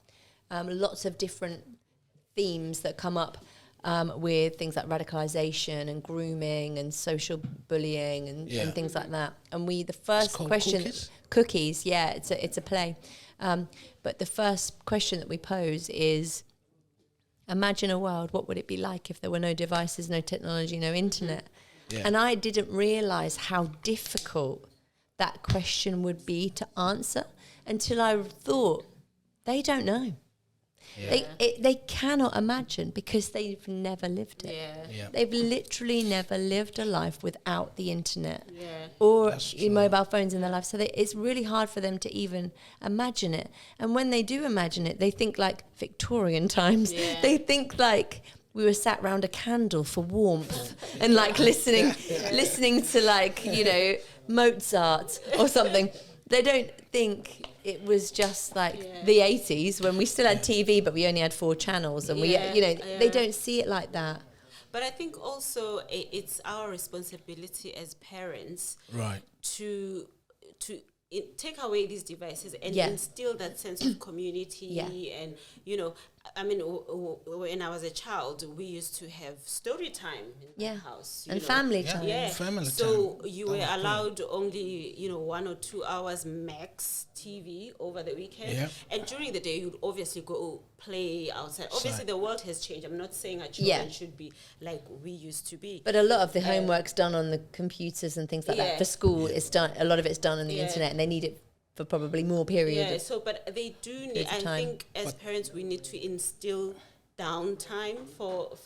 lots of different themes that come up with things like radicalization and grooming and social bullying and things like that. And the first question, Cookies, yeah, it's a play. But the first question that we pose is, imagine a world, what would it be like if there were no devices, no technology, no internet? Yeah. And I didn't realize how difficult that question would be to answer until I thought, they don't know. Yeah. They cannot imagine because they've never lived it. Yeah. They've literally never lived a life without the internet or mobile phones in their life. So it's really hard for them to even imagine it. And when they do imagine it, they think like Victorian times. Yeah. They think like we were sat round a candle for warmth and like listening to like, you know, Mozart or something. They don't think it was just like the 80s when we still had TV, but we only had 4 channels, and they don't see it like that. But I think also it's our responsibility as parents, right, to take away these devices and instill that sense of community. And you know, I mean, when I was a child, we used to have story time in the house and family time. So you were allowed only 1 or 2 hours max TV over the weekend, and during the day you'd obviously go play outside. Obviously the world has changed. I'm not saying our children should be like we used to be, but a lot of the homework's done on the computers and things like that. For school, it's done. A lot of it's done on the internet, and they need it for probably more period. But they do need. I think as parents, we need to instill downtime for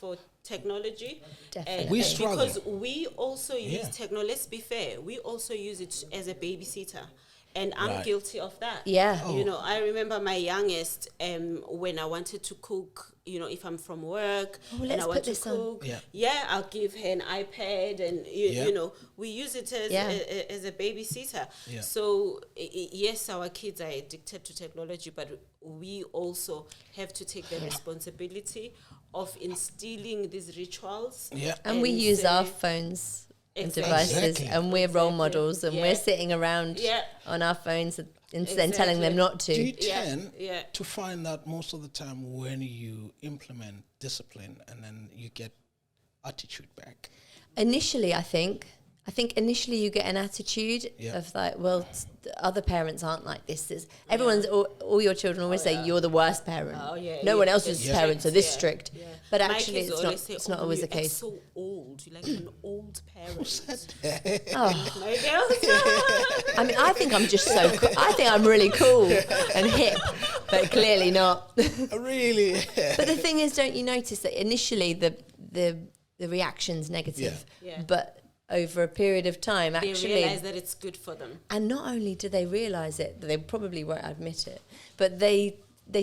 technology. Definitely. We struggle because we also use technology. Let's be fair. We also use it as a babysitter. And I'm guilty of that. Yeah. You know, I remember my youngest, when I wanted to cook, if I'm from work and I want to cook, I'll give her an iPad, and, you know, we use it as a babysitter. Yeah. So, yes, our kids are addicted to technology, but we also have to take the responsibility of instilling these rituals. Yeah. And we use our phones and devices, and we're role models, and we're sitting around on our phones instead of telling them not to. Do you tend to find that most of the time when you implement discipline and then you get attitude back? Initially, I think initially you get an attitude of like, well, other parents aren't like this. Everyone's all your children always say you're the worst parent. No one else's parents are this strict. Yeah. But actually, it's not always the case. So old, you're like an old parent. I mean, I think I'm just so cool. I think I'm really cool and hip, but clearly not. Really? But the thing is, don't you notice that initially the reaction's negative, but over a period of time, actually, they realize that it's good for them. And not only do they realize it, they probably won't admit it, but they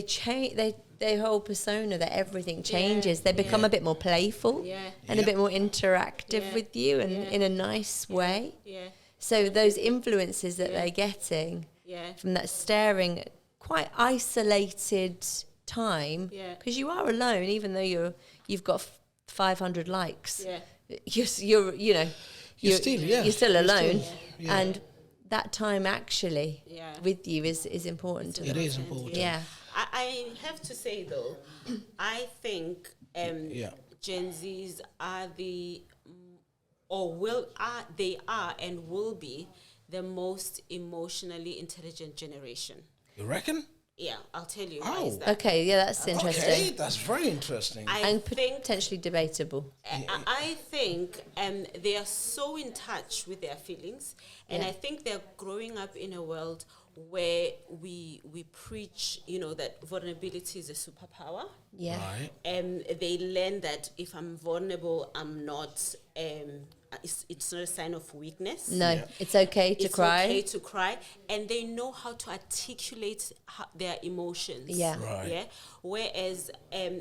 change. Their whole persona, that everything changes. They become a bit more playful and a bit more interactive with you, and in a nice way. Yeah. So those influences that they're getting from that staring, quite isolated time, because you are alone, even though you've got 500 likes. Yeah. You're still alone, and that time actually with you is important to them. It is important. Yeah. I have to say though, I think Gen Zs are and will be the most emotionally intelligent generation. You reckon? Yeah, I'll tell you why is that. Okay, that's interesting. Okay, that's very interesting. And potentially debatable. I think they are so in touch with their feelings, and I think they're growing up in a world where we preach, that vulnerability is a superpower. Yeah. Right. They learn that if I'm vulnerable, I'm not. It's not a sign of weakness. No, it's okay to cry. It's okay to cry, and they know how to articulate their emotions. Yeah. Right. Yeah. Whereas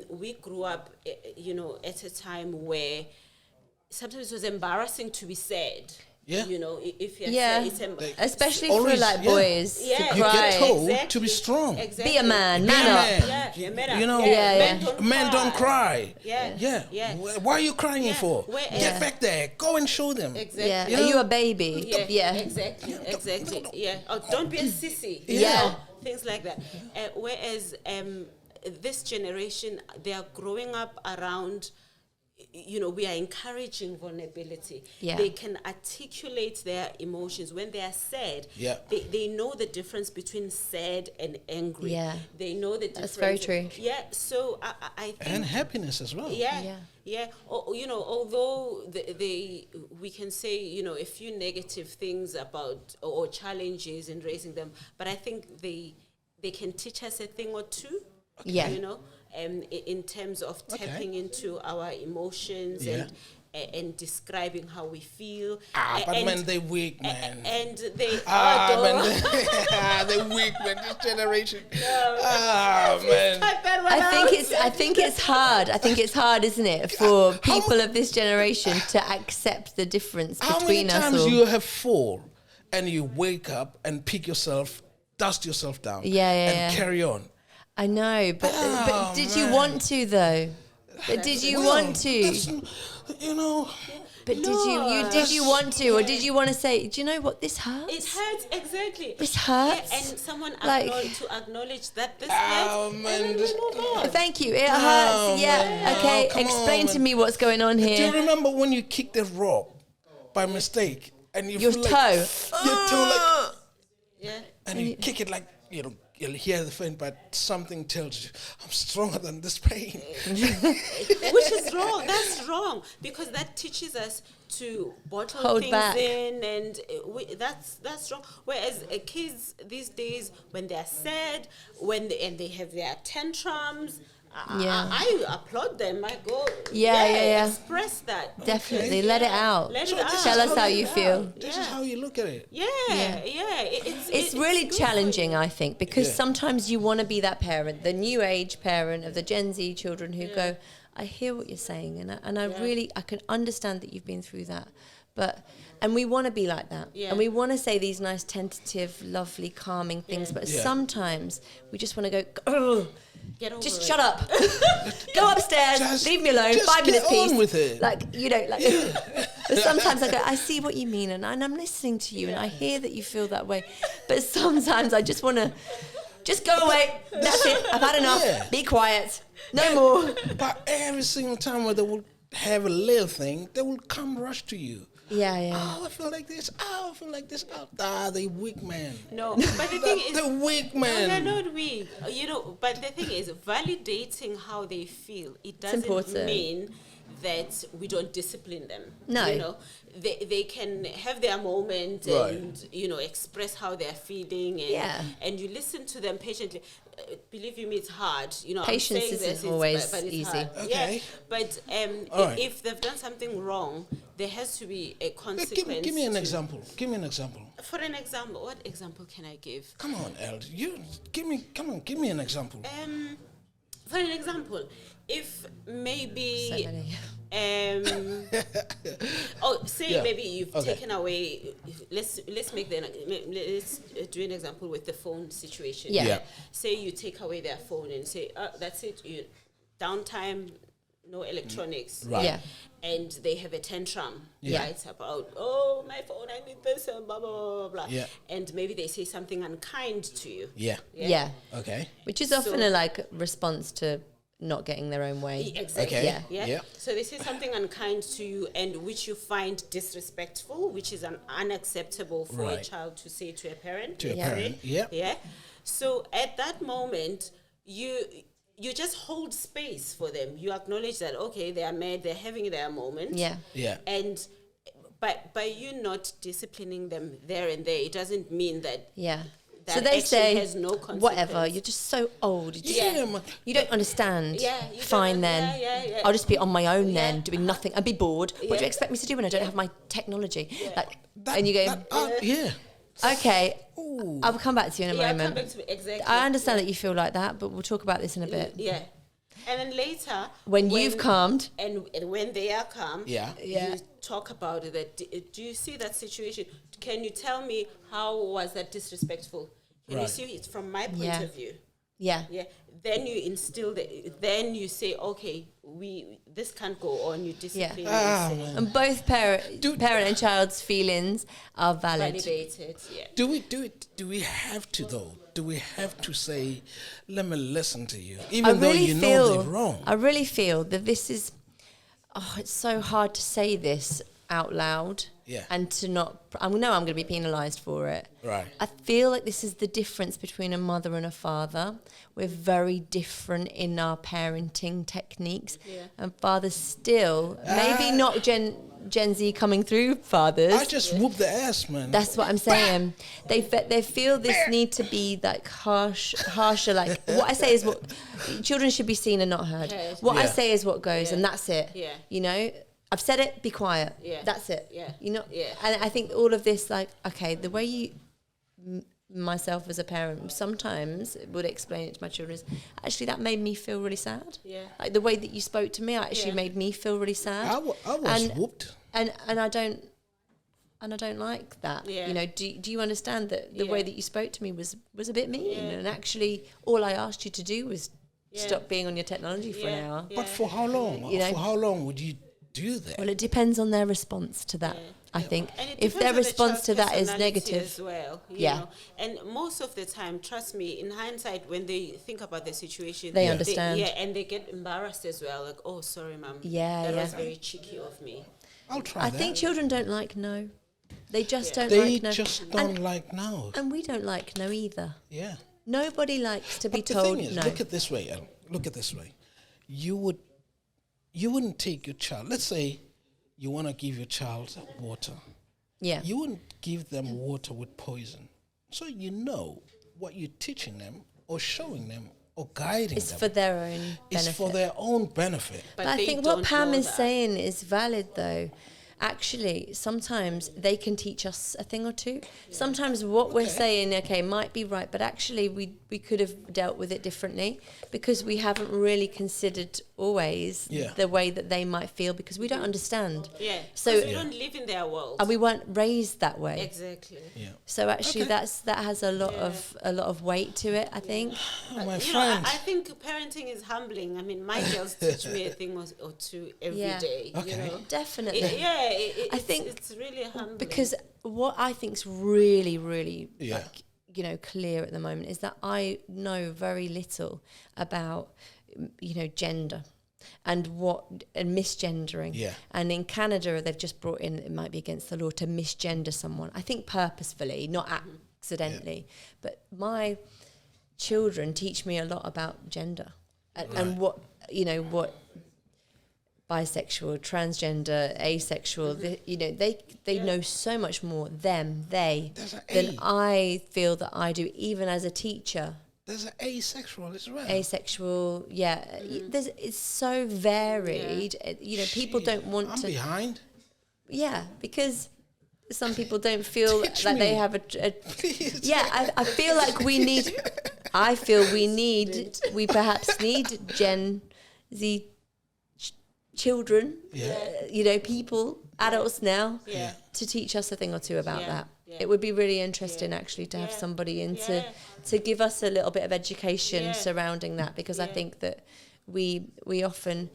we grew up, at a time where sometimes it was embarrassing to be sad. Yeah. You know, if you're Yeah. sad, it's Especially for Always, like yeah. boys Yeah. to You cry. get told Exactly. to be strong. Exactly. Be a man, Be man a up. man. Yeah, man up. You know, Yeah, men don't cry. Yeah. Yeah. Yeah. Why are you crying Yeah. for? Where- Get Yeah. back there. Go and show them. Exactly. Yeah. You Are you know? a baby? Yeah, exactly. Yeah. Oh, don't be a sissy. you Yeah. know, things like that. Whereas this generation, they are growing up around. You know, we are encouraging vulnerability. Yeah. They can articulate their emotions. When they are sad, Yeah. they know the difference between sad and angry. Yeah. They know the difference. That's very true. Yeah, so I think... And happiness as well. Yeah. You know, although we can say, you know, a few negative things about or challenges in raising them, but I think they can teach us a thing or two. Yeah. You know, in terms of tapping into our emotions Yeah. and describing how we feel. But and, man, they weak, man. and they Man, they weak, man. This generation. Man. I think it's hard. I think it's hard, isn't it, for people of this generation to accept the difference How many between us times all. you have fall and you wake up and pick yourself, dust yourself down, and carry on? I know, but did you want to though? But did you want to? You know. But did you want to, or did you want to say, do you know what, this hurts? It hurts, exactly. This hurts. Yeah, and someone Like- acknowledge that this hurts, man, and then we move on. Thank you. It hurts. Yeah. man. Okay. Oh, come Explain on, to man. me what's going on Do you here. remember when you kicked a rock by mistake and you Your feel toe. like your toe, like, Yeah. and you kick it like, you know, you'll hear the pain, but something tells you, I'm stronger than this pain. Which is wrong. That's wrong, because that teaches us to bottle Hold things back. in, and that's wrong. Whereas kids these days, when they're sad, and they have their tantrums, I applaud them. I go, Yeah. express that. Definitely. Let it out. Let So it out. this Tell is us how you Let it feel. out. This Yeah. is how you look at it. Yeah. It's really good for challenging, you. I think, because Yeah. sometimes you want to be that parent, the new age parent of the Gen Z children who go, I hear what you're saying, and I really, I can understand that you've been through that. And we want to be like that. Yeah. And we want to say these nice, tentative, lovely, calming things, but Yeah. sometimes we just want to go, oh, Get over just it. shut up. Go upstairs, Just- leave me alone, just 5 minutes get on peace. with it. Like, you know, like, but sometimes I go, I see what you mean, and I'm listening to you, and I hear that you feel that way. But sometimes I just want to, just go away. That's it. I've had enough. Yeah. Be quiet. No more. But every single time where they will have a little thing, they will come rush to you. Yeah. Oh, I feel like this. Oh, I feel like this. Oh, they weak, man. No, but the thing is, They're weak, no, man. they're not weak. You know, but the thing is, validating how they feel, it doesn't important. mean that we don't discipline them. No. You know, they can have their moment Right. and, you know, express how they're feeling, and, Yeah. and you listen to them patiently. Believe you me, it's hard. You know, Patience I'm saying isn't this, always but it's easy. hard. Okay. Yeah. But All right. if they've done something wrong, there has to be a consequence. Give me an to- example. Give me an example. For an example, what example can I give? Come on, Eld. Give me an example. For an example, if maybe So many. say Yeah. maybe you've Okay. taken away. Let's do an example with the phone situation. Yeah. Yeah. Say you take away their phone and say, that's it. You downtime, no electronics. Right. Yeah. And they have a tantrum, Yeah. right? About, oh, my phone, I need this, and blah, blah, blah, blah, blah. Yeah. And maybe they say something unkind to you. Yeah. Yeah. Okay. Which is often So- a like response to not getting their own way. Exactly. Okay. Yeah. Yeah. So they say something unkind to you, and which you find disrespectful, which is unacceptable for a Right. child to say to a parent. To a Yeah. parent. Yeah. Yeah. So at that moment, you just hold space for them. You acknowledge that, okay, they are mad, they're having their moment. Yeah. Yeah. And by you not disciplining them there and there, it doesn't mean that Yeah. that So they action say, has no whatever, consequence. you're just so old. You, just, Yeah, man. you don't understand. Yeah, you Fine don't- then. yeah. I'll just be on my own then, Yeah. doing nothing. I'd be bored. What do Yeah. you expect me to do when I don't have my technology? Like, and you go, Yeah. okay, Ooh. I'll come back to you in a Yeah, moment. come back to me. Exactly. I understand that you feel like that, but we'll talk about this in a bit. Yeah. And then later, when you've calmed, and when they are calm, Yeah. Yeah. you talk about it. That do you see that situation? Can you tell me how was that disrespectful? Can you Right. see it from my point Yeah. of view? yeah. Yeah. Then you instill then you say, okay, this can't go on. You discipline. Ah, and say, man. And both parent and child's feelings are valid. validated. Yeah. Do we have to though? Do we have to say, let me listen to you, even though you know they're wrong? I really feel that this is. Oh, it's so hard to say this out loud. Yeah. And to not. I know I'm going to be penalised for it. Right. I feel like this is the difference between a mother and a father. We're very different in our parenting techniques. Yeah. And fathers still, maybe not Gen Z coming through fathers. I just whoop the ass, man. That's what I'm saying. They feel this need to be like harsher. Like what I say is what children should be seen and not heard. Okay. What I Yeah. say is what goes, Yeah. and that's it. Yeah. You know, I've said it. Be quiet. Yeah. That's it. Yeah. You know. Yeah. And I think all of this, like, okay, the way you. Myself as a parent sometimes would explain it to my children is actually that made me feel really sad. Yeah. Like the way that you spoke to me actually Yeah. made me feel really sad. I was And- whooped. and I don't like that. Yeah. You know, do you understand that the way Yeah. that you spoke to me was a bit mean? Yeah. And actually, all I asked you to do was Yeah. stop being on your technology for an hour. Yeah. But for how long? You know- For how long would you do that? Well, it depends on their response to that. Yeah. I think And it if depends their on the response child's to that is personality negative, as well, you Yeah. know. And most of the time, trust me, in hindsight, when they think about the situation, They understand. and they get embarrassed as well. Like, oh, sorry, mom. Yeah, that yeah. was very cheeky of me. I'll try I that. think children don't like no. They just don't they like no. just don't like no. And we don't like no either. Yeah. Nobody likes to be But the told thing is, no. look at this way, El. Look at this way. You wouldn't take your child. Let's say you want to give your child water. Yeah. You wouldn't give them water with poison. So you know what you're teaching them or showing them or guiding It's them. for their own benefit. It's for their own benefit. But I they think what don't Pam know is that. saying is valid, though. Actually, sometimes they can teach us a thing or two. Sometimes what we're saying, okay, might be right, but actually we could have dealt with it differently because we haven't really considered always Yeah. the way that they might feel because we don't understand. Yeah. So- So we don't live in their world. And we weren't raised that way. Exactly. Yeah. So actually, Okay. that has a lot of weight to it. I think. Oh, my You know, friend. I think parenting is humbling. I mean, my girls teach me a thing or two every day. Yeah. Okay. You know? Definitely. I I think it's really humbling. Because what I think's really, really Yeah. like, clear at the moment is that I know very little about gender and misgendering. Yeah. And in Canada, they've just brought in, it might be against the law to misgender someone. I think purposefully, not accidentally. But my children teach me a lot about gender and what bisexual, transgender, asexual, they know so much more, they, There's an than A. I feel that I do, even as a teacher. There's an asexual as well. Asexual, yeah. It's so varied. People don't want I'm to... behind. Yeah, because some people don't feel Teach like they me. have Please. Yeah, I feel like we perhaps need Gen Z children, Yeah. people, adults now, Yeah. to teach us a thing or two about Yeah, that. yeah. It would be really interesting Yeah. actually to have Yeah. somebody in Yeah. to give us a little bit of education Yeah. surrounding that, because I Yeah. think that we often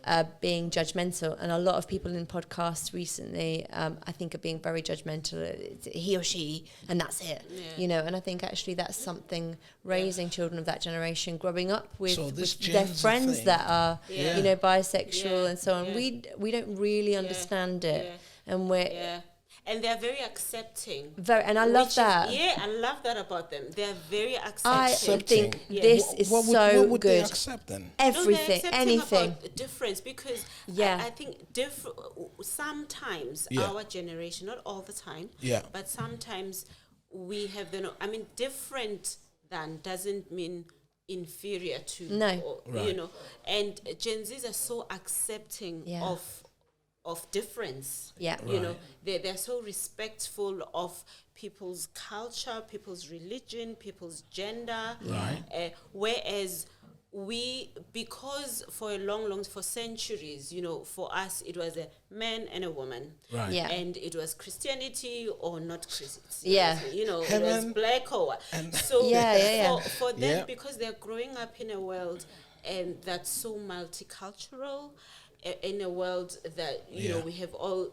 are being judgmental, and a lot of people in podcasts recently I think are being very judgmental. It's he or she and that's it. Yeah. And I think actually that's something, raising children of that generation, growing up with, So this with their Gen Z friends thing. that are Yeah. bisexual Yeah. and so on. Yeah. We don't really understand it. Yeah. And we're Yeah. And they're very accepting. very, and I love Which is- that. I love that about them. They're very I accepting. think Yeah. this is what so would they good. accept then? Everything, No, they're accepting anything. about difference, because Yeah. I think sometimes Yeah. our generation, not all the time, Yeah. but sometimes we have different than doesn't mean inferior to. No. Or, Right. and Gen Zs are so accepting Yeah. of difference. Yeah. You know, they're so respectful of people's culture, people's religion, people's gender. Right. Whereas because for for centuries, for us, it was a man and a woman. Right. Yeah. And it was Christianity or not Christianity. Yeah. It was Heaven black or white. and- So Yeah. for them, Yeah. because they're growing up in a world that's so multicultural, in a world that, we have all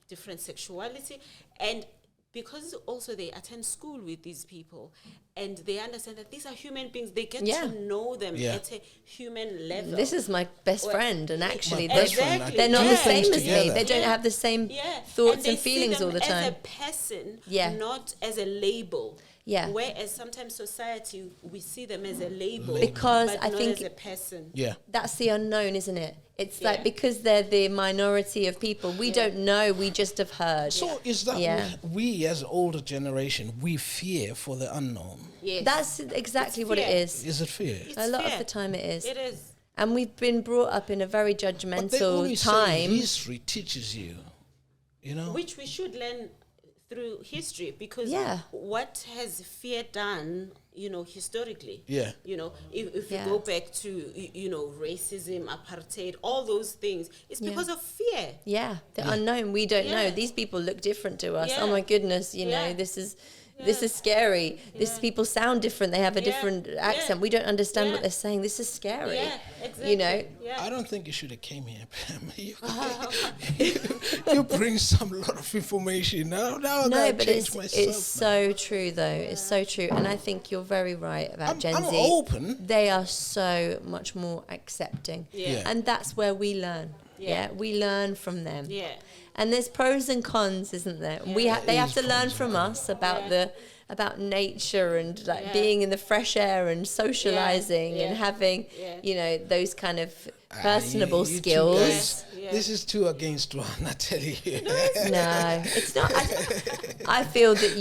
different sexuality, and because also they attend school with these people and they understand that these are human beings, they get Yeah. to know them Yeah. at a human level. This is my best friend, and actually, My best friend, I they're not do the things same as me. together. They don't have the same thoughts they and see feelings them all the as time. a person, Yeah. not as a label. Yeah. Whereas sometimes society, we see them as a label, Because but I not think- as a person. Yeah. That's the unknown, isn't it? It's Yeah. like because they're the minority of people, we don't know. We just have heard. So is that Yeah. we as older generation, we fear for the unknown? Yes. That's exactly It's what it fear. is. Is it fear? It's A lot of fear. the time, it is. It is. And we've been brought up in a very But they judgmental always say time. history teaches you, Which we should learn through history, because Yeah. what has fear done, historically? Yeah. If Yeah. we go back to, racism, apartheid, all those things, it's Yeah. because of fear. Yeah, the unknown. We don't know. Yeah. These people look different to us. Yeah. Oh my goodness, Yeah. this is scary. These people sound different. They have a Yeah. different accent. Yeah. We don't understand what Yeah. they're saying. This is scary. Yeah, exactly. Yeah. I don't think you should have came here, Pam. You bring some lot of information. Now I No, gotta but change it's myself. so true though. It's so true, and I think you're very right about Gen I'm Z. open. They are so much more accepting, Yeah. and that's where we learn. Yeah. We learn from them. Yeah. And there's pros and cons, isn't there? They have to is learn pros from and us about Yeah. about nature and like Yeah. being in the fresh air and socializing Yeah. and having Yeah. those kind of personable You two skills. guys, Yeah. This is two against one, I tell you. No, it's not. I feel that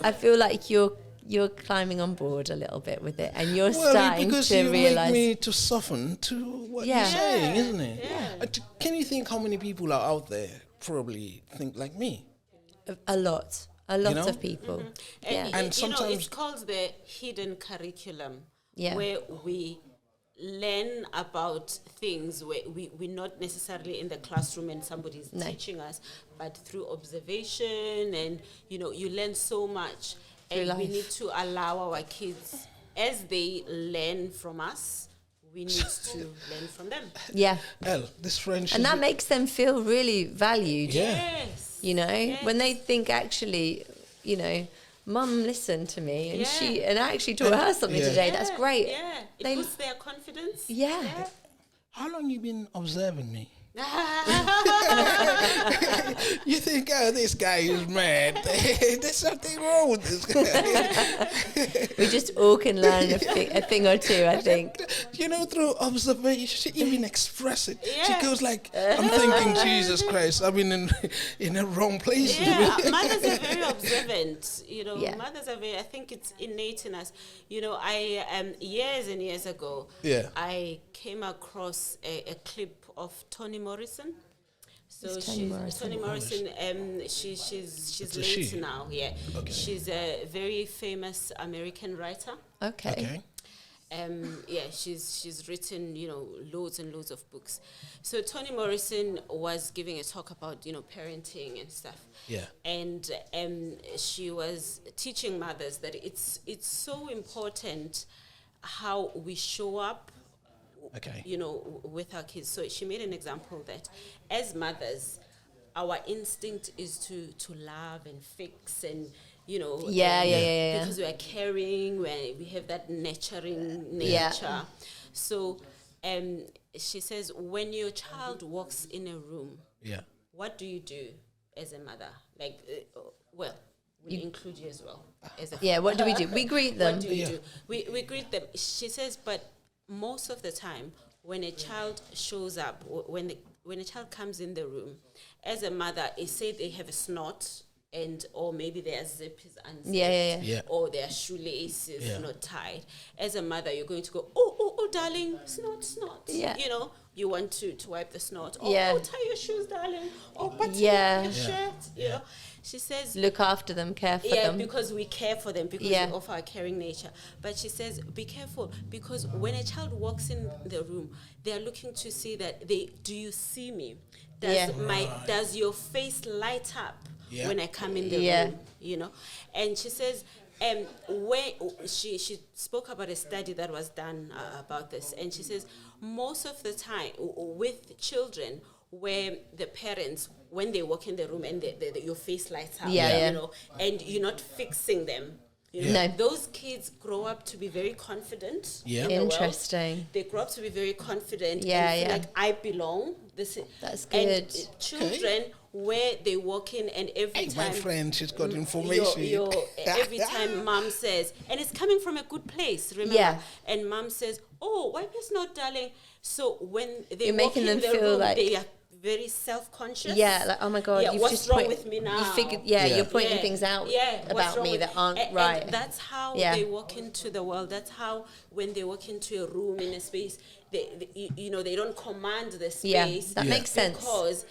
I feel like you're climbing on board a little bit with it, and you're Well, starting because to you realize. make me to soften to what Yeah. you're saying, isn't it? Yeah. Can you think how many people are out there probably think like me? A lot know? of people. Yeah. And it's sometimes- called the hidden curriculum, Yeah. where we learn about things where we're not necessarily in the classroom and somebody's No. teaching us, but through observation, and you learn so much, Through and we life. need to allow our kids, as they learn from us, we need to learn from them. Yeah. Well, this friendship. And that makes them feel really valued. Yeah. Yes. When they think actually, Mum listened to me and Yeah. and I actually taught her something Yeah. today. That's great. Yeah, it They- boosts their confidence. Yeah. How long you been observing me? You think, oh, this guy is mad. There's something wrong with this guy. We just all can learn a thing or two, I think. Through observation, she even express it. Yeah. She goes like, I'm thinking, Jesus Christ, I've been in the wrong place. Yeah, mothers are very observant. Yeah. Mothers are very. I think it's innate in us. I years and years ago, Yeah. I came across a clip of Toni Morrison. So Who's Toni Morrison? Toni Morrison. She's It's a late she. now. Yeah, Okay. she's a very famous American writer. Okay. Okay. She's written, loads and loads of books. So Toni Morrison was giving a talk about, parenting and stuff. Yeah. And she was teaching mothers that it's so important how we show up, Okay. with our kids. So she made an example that as mothers, our instinct is to love and fix and Yeah. because we are caring, we have that nurturing Yeah. nature. So she says, when your child walks in a room, Yeah. what do you do as a mother? Like, we'll include you as well. As a Yeah, what do we do? We greet them. what do we Yeah. do? We greet them. She says, but most of the time, when a child shows up, when a child comes in the room, as a mother, say they have a snot, or maybe their zip is unzipped, Yeah. Yeah. or their shoelace is Yeah. not tied. As a mother, you're going to go, oh, darling, snot. Yeah. You know, you want to wipe the snot. Oh, Yeah. tie your shoes, darling. Oh, button Yeah. your shirt. You know, she says, Look after them, care for them. because we care for them, because Yeah. of our caring nature. But she says, be careful, because when a child walks in the room, they are looking to see that do you see me? Does your face light up when I come in the room? You know, and she says, when she spoke about a study that was done about this, and she says most of the time with children, where the parents, when they walk in the room and your face lights up, you know, and you're not fixing them. You know, those kids grow up to be very confident. Yeah. In the world. Interesting. They grow up to be very confident. Yeah, and feel yeah. like I belong. That's good. And children, where they walk in and every Hey, time my friend, she's got information. every time mom says, and it's coming from a good place, remember? Yeah. And mom says, oh, wipe your snot, darling. So when they You're walk making in them the feel room, like- they are very self-conscious. Yeah, like, oh my God, Yeah, you've what's just wrong with me now? You figured, you're pointing Yeah. things out what's about wrong me with- that aren't and right. that's how Yeah. they walk into the world. That's how when they walk into a room, in a space, they don't command the space. Yeah, that makes sense. Because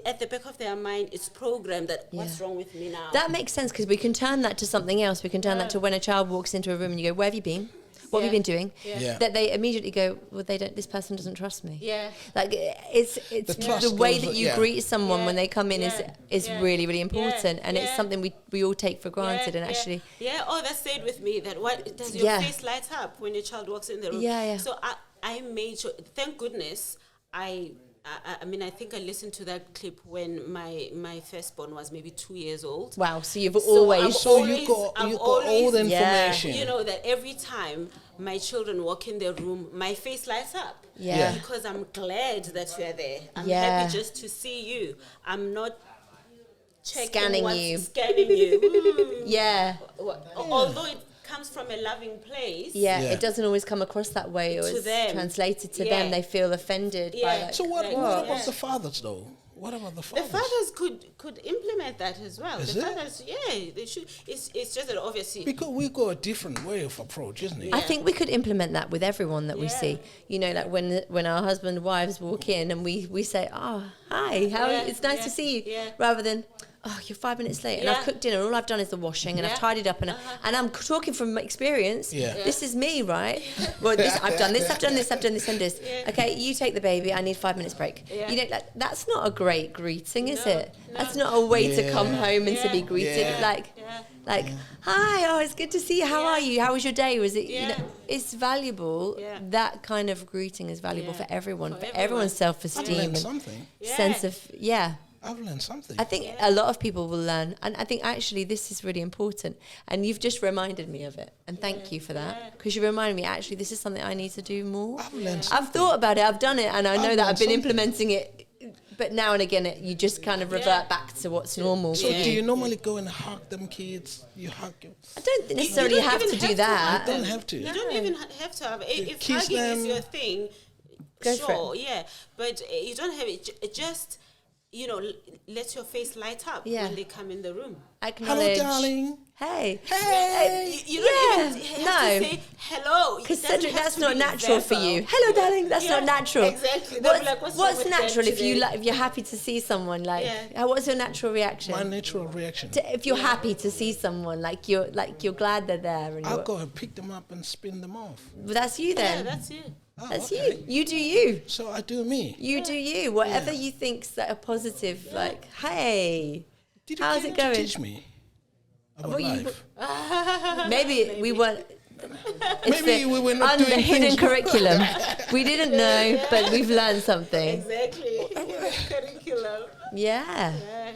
at the back of their mind, it's programmed that what's wrong with me now? That makes sense, because we can turn that to something else. We can turn that to when a child walks into a room and you go, where have you been? What have you been doing? Yeah. That they immediately go, well, this person doesn't trust me. Yeah. Like it's trust the way goes- that you yeah. greet someone when they come in is really, really important. And it's Yeah. something we all take for granted. And actually, oh, that stayed with me. That what does your Yeah. face light up when your child walks in the room? Yeah. So I made sure. Thank goodness I mean, I think I listened to that clip when my firstborn was maybe 2 years old. wow. So you've I've always you got all the Yeah. information. You know that every time my children walk in the room, my face lights up. Yeah. Because I'm glad that you're there. I'm Yeah. happy just to see you. I'm not checking Scanning what's you. Scanning you. Yeah. Although it comes from a loving place. Yeah, Yeah. it doesn't always come across that way, or To it's them. translated to Yeah. them. They feel offended by Yeah. like, So what Like, about yeah. the fathers though? What about the The fathers? fathers could implement that as well. Is The it? fathers, they should. It's just that obviously. Because we got a different way of approach, isn't it? I think we could implement that with everyone that we Yeah. see. You know, like when our husband wives walk in and we say, "Oh, hi, how Yeah, it's nice to yeah, see you," yeah. rather than, "Oh, you're 5 minutes late and I've Yeah. cooked dinner. All I've done is the washing and I've Yeah. tidied up and I'm talking from experience. Yeah. Yeah. This is me, right? Well, I've done this, I've done this, I've done this, and this. Yeah. Okay, you take the baby. I need 5 minutes break. Yeah. You know, like, that's not a great greeting, is No, it? no. That's not a way to Yeah. come home and to be Yeah. greeted. Yeah. Like, hi, oh, it's good to see you. How Yeah. are you? How was your day? Was it, you Yeah. know, it's valuable. Yeah. That kind of greeting is valuable Yeah. for everyone, For for everyone. everyone's I've self-esteem learned and something. sense of, I've learned something. I think a lot of people will learn, and I think actually this is really important. And you've just reminded me of it, and thank you for that, because you reminded me. Actually, this is something I need to do more. I've learned I've thought about it, I've done it, and I know I've that learned I've been something. implementing it. But now and again, you just kind of revert back to what's normal. So for do you. you normally go and hug them kids? You hug them. I don't necessarily don't have even to do have to. that. You don't have to. You don't even have to have. If kiss hugging them. is your thing, Go for sure, yeah. But you don't have it. Just let your face light up Yeah. when they come in the room. Hello, Acknowledge. darling. Hey. Hey. You don't even have to say hello. It Because doesn't Cedric, have that's to not be natural for verbal. you. Hello, darling. That's Yeah, not natural. exactly. They'll be like, what's wrong with them natural if you today? if you're happy to see someone? Like, Yeah. what's your natural reaction? My natural reaction. If you're happy to see someone, like you're glad they're there, and I'll you're, go and pick them up and spin them off. well, that's you Yeah, then. that's it. Oh, That's okay. you. You do you. So I do me. You do you. Whatever you think's a positive, like, hey, Did you how's care it to going? teach me about Well, you- life? Maybe we weren't. Maybe we were not under doing hidden things curriculum. We didn't know, but we've learned something. Exactly. Curriculum. Yeah. Yeah.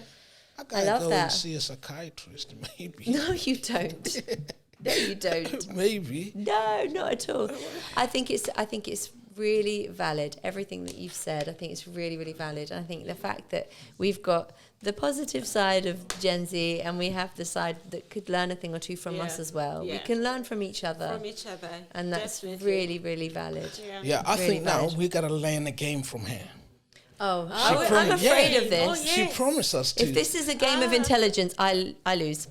I gotta love go that. and see a psychiatrist, maybe. No, you don't. No, you don't. Maybe. No, not at all. I think it's really valid. Everything that you've said, I think it's really, really valid. And I think the fact that we've got the positive side of Gen Z and we have the side that could learn a thing or two from us Yeah. as well. We Yeah. can learn from each other. From each other. And that's Definitely. really, really valid. Yeah. Yeah, I Really think now valid. we gotta learn a game from her. Oh, I'm promised- afraid yeah. of this. Oh, She Yes. promised us to. If this is a game of intelligence, I lose.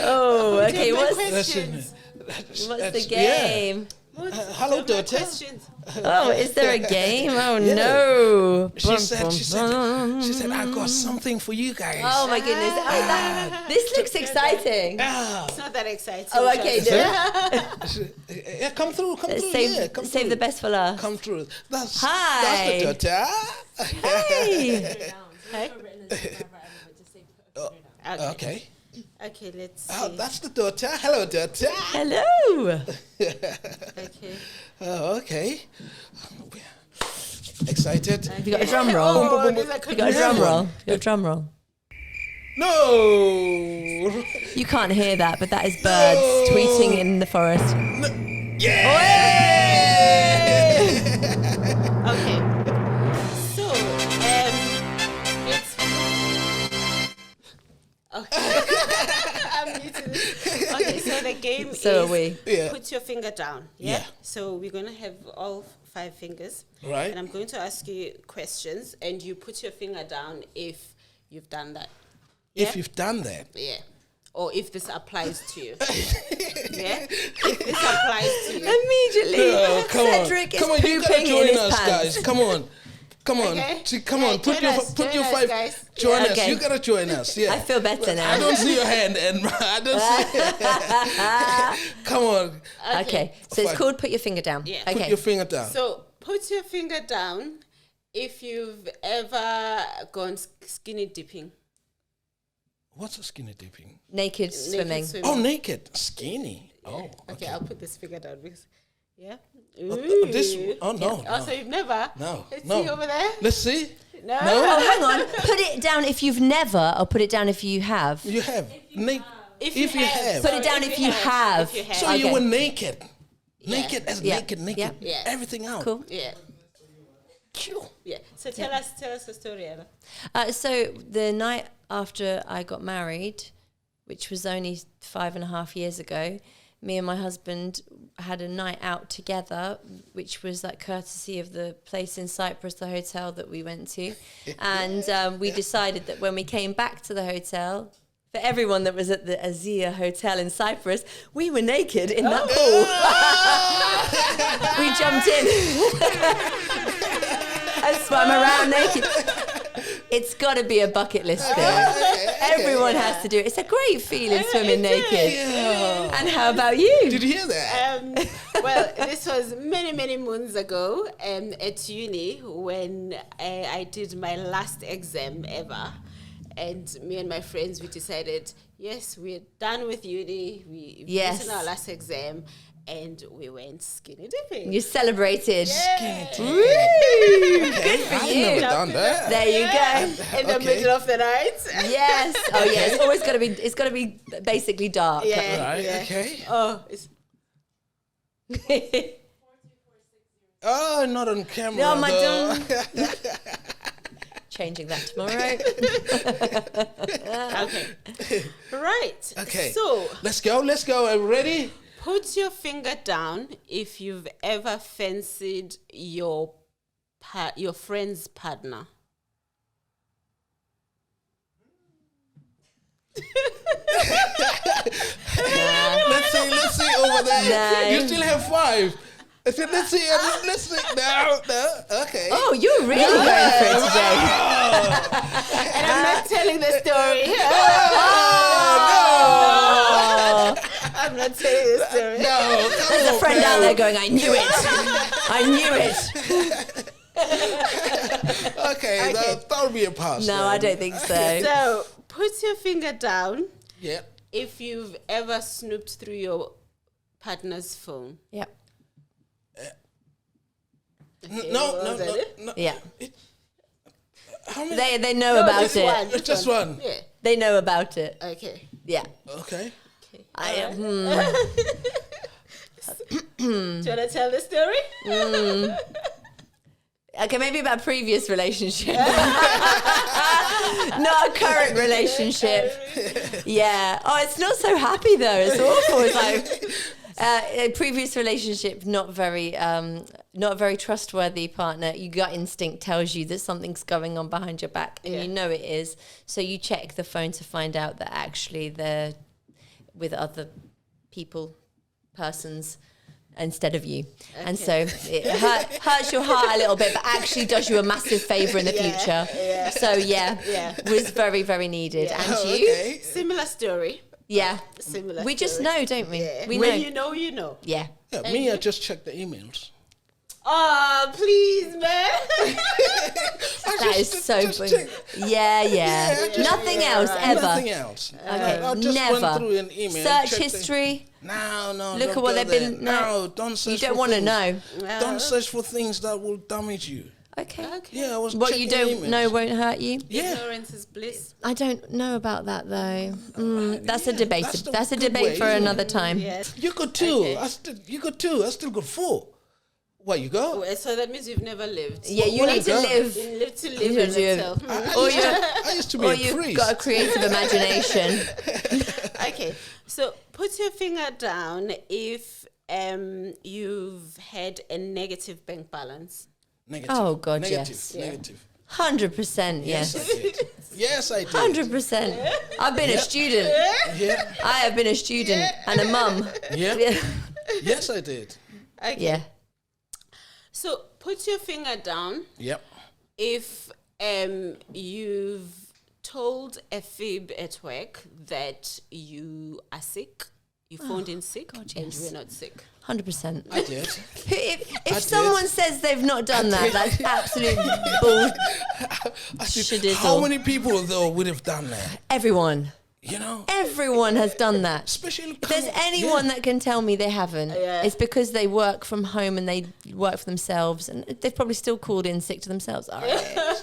Oh, okay. Take my What's questions. What's the game? Hello, daughter. Questions. Oh, is there a game? Oh no! She said, I got something for you guys. Oh my goodness! This looks exciting. Ah. It's not that exciting. Oh, okay. Yeah, come through. Come through. Save through. the best for last. Come through. That's Hi. the daughter. Hey. Okay. Okay, let's see. Oh, that's the daughter. Hello, daughter. Hello. Okay. Oh, okay. Excited? Have you got a drum roll? Oh, You got a drum roll? You got a drum roll? No. You can't hear that, but that is birds tweeting in the forest. Okay. So, it's okay. I'm new to this. Okay, so the game So are is we. Yeah. put your finger down. Yeah. So we're gonna have all 5 fingers. Right. And I'm going to ask you questions, and you put your finger down if you've done that. If you've done that. Yeah. Or if this applies to you. Yeah? If this applies to you. Immediately, Oh, come Cedric on. Come on, is you gotta pooping in join his us, pants. guys. Come on. Come on. Okay. See, come Yeah, on. Put join your us, put your join us, 5. guys. Join us. Okay. You gotta join us. Yeah. I feel better now. I don't see your hand, and I don't see. Come on. Okay, so it's Fine. called put your finger down. Yeah. Okay. Put your finger down. So put your finger down if you've ever gone skinny dipping. What's a skinny dipping? Naked swimming. Oh, naked. Skinny. Oh. Okay, I'll put this finger down because, yeah. This. Oh no. Oh, so you've never? No. Let's No. see over there. Let's see. No. Oh, hang on. Put it down if you've never, or put it down if you have. You have. If you have. Put it down if you have. If you have. So Okay. you were naked. Yeah. Naked as Yeah. naked. Yeah. Yeah. Everything out. Cool. Yeah. Phew. Yeah. So tell us a story, Ella. So the night after I got married, which was only 5.5 years ago, me and my husband had a night out together, which was like courtesy of the place in Cyprus, the hotel that we went to. And we decided that when we came back to the hotel, for everyone that was at the Azia Hotel in Cyprus, we were naked in that pool. We jumped in and swam around naked. It's got to be a bucket list thing. Everyone has to do it. It's a great feeling swimming naked. Yeah. And how about you? Did you hear that? Well, this was many moons ago at uni when I did my last exam ever. And me and my friends, we decided, yes, we're done with uni. We've written our last exam. And we went skinny dipping. You celebrated. Skinny dipping. Woo! Good for I've you. never done that. There you go. In the Okay. middle of the night. Yes. Oh yeah. It's always got to be. It's got to be basically dark. Yeah. Right. yeah. Okay. Oh, it's Oh, not on camera. No, though. madam. Changing that tomorrow. okay. Right. Okay. So Let's go. Let's go. Are you ready? put your finger down if you've ever fancied your friend's partner. Let's see over there. No. You still have 5. I said, let's see. No. Okay. Oh, you're really going for it today. And I'm not telling the story. Oh. I'm not telling the story. No. There's a friend out there going, I knew it. I knew it. Okay. That'll be a pass. No, then. I don't think so. So put your finger down Yeah. if you've ever snooped through your partner's phone. Yep. Okay, No. Yeah. How many? They know about just it. one, Just one. Yeah. They know about it. Okay. Yeah. Okay. I, Do you want to tell the story? Okay, maybe about previous relationship. Not a current relationship. Yeah. Oh, it's not so happy though. It's awful. It's like a previous relationship, not very trustworthy partner. Your gut instinct tells you that something's going on behind your back, and you know it is. So you check the phone to find out that actually they're with other people, persons instead of you. And so it hurts your heart a little bit, but actually does you a massive favour in the future. Yeah. So was very, very needed. Yeah. And you? Similar story. Yeah. Similar We just story. know, don't we? Yeah. We when know. you know, you know. Yeah. Yeah, me, I just check the emails. Oh, please, man. That is so funny. Yeah. Nothing else ever. Nothing else. Okay, I just never. went through an email. Search checked history. No. Look don't at what go they've there. been. No, don't search. You don't for want to things. know. Don't search for things that will damage you. Okay. Yeah, I was What checking you don't emails. know won't hurt you. Yeah. Ignorance is bliss. I don't know about that though. That's a debate. That's the a good debate way, for isn't it? another time. Yes. You got two. Okay. You got two. I still got four. What, you go? Well, so that means you've never lived. Yeah, you Well need to done. live. You live to You live should in do it. itself. I used to be Or a you've priest. got a creative imagination. Okay, so put your finger down if you've had a negative bank balance. Negative. Oh, God, Negative. yes. Negative. 100%, yes. I did. Yes, I did. 100%. I've been a student. Yeah. I have been a student and a mum. Yeah. Yes, I did. Okay. Yeah. So put your finger down Yep. if you've told a fib at work that you are sick. You phoned in sick and yes. you were not sick. 100%. I did. If someone says they've not done that, that's absolute bull. How many people, though, would have done that? Everyone. You know? Everyone has done that. Especially... If there's anyone that can tell me they haven't, Yeah. it's because they work from home and they work for themselves, and they've probably still called in sick to themselves. All right.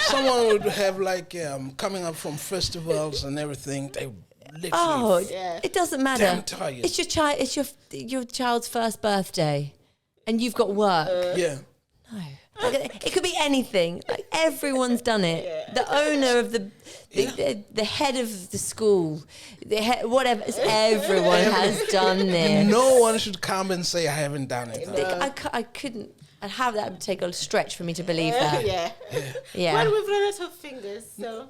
Someone would have, like, coming up from festivals and everything, they literally... It doesn't matter. Damn tired. It's your child. It's your child's first birthday, and you've got work. Yeah. No. Like, it could be anything. Like everyone's done it. Yeah. The owner of the head of the school, whatever. Everyone has done this. No one should come and say I haven't done it. I couldn't. I'd have that would take a stretch for me to believe that. Yeah. Well, we've run out of fingers, so.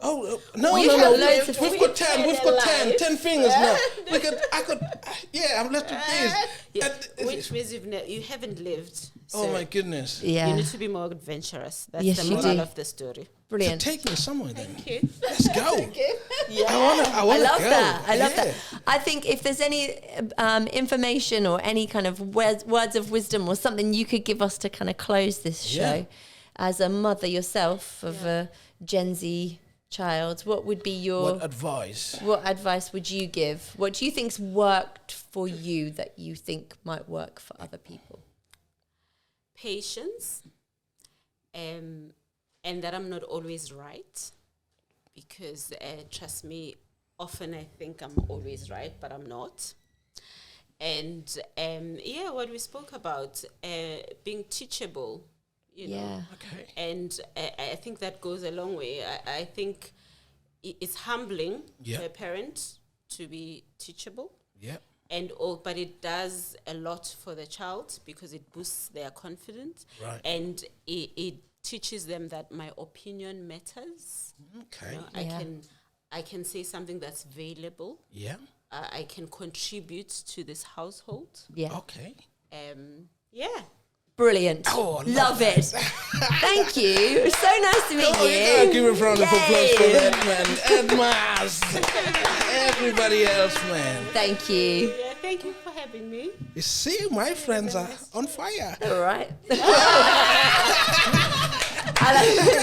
No. have loads of We've got 10. We've got 10 fingers now. I'm left with this. Yeah. Which means you haven't lived. So Oh my goodness. Yeah. you need to be more adventurous. That's Yes, the you moral do. of the story. Brilliant. So take me somewhere then. Thank you. Let's go. Yeah. I wanna I love go. that. I love Yeah. that. I think if there's any information or any kind of words of wisdom or something you could give us to kind of close this show, as a mother yourself of a Gen Z child, what would be your What advice? would you give? What do you think's worked for you that you think might work for other people? Patience, and that I'm not always right, because trust me, often I think I'm always right, but I'm not. And what we spoke about, being teachable, you know. Okay. And I think that goes a long way. I think it's humbling to a parent to be teachable. Yeah. But it does a lot for the child because it boosts their confidence. Right. And it teaches them that my opinion matters. Okay. You know, I can say something that's valuable. Yeah. I can contribute to this household. Yeah. Okay. Brilliant. Oh, I love it. Thank you. It was so nice to meet Oh, you. you gotta give a round of applause for Yay. that, man. Edmas. Everybody else, man. Thank you. Yeah, thank you for having me. You see, my friends are on fire. All right.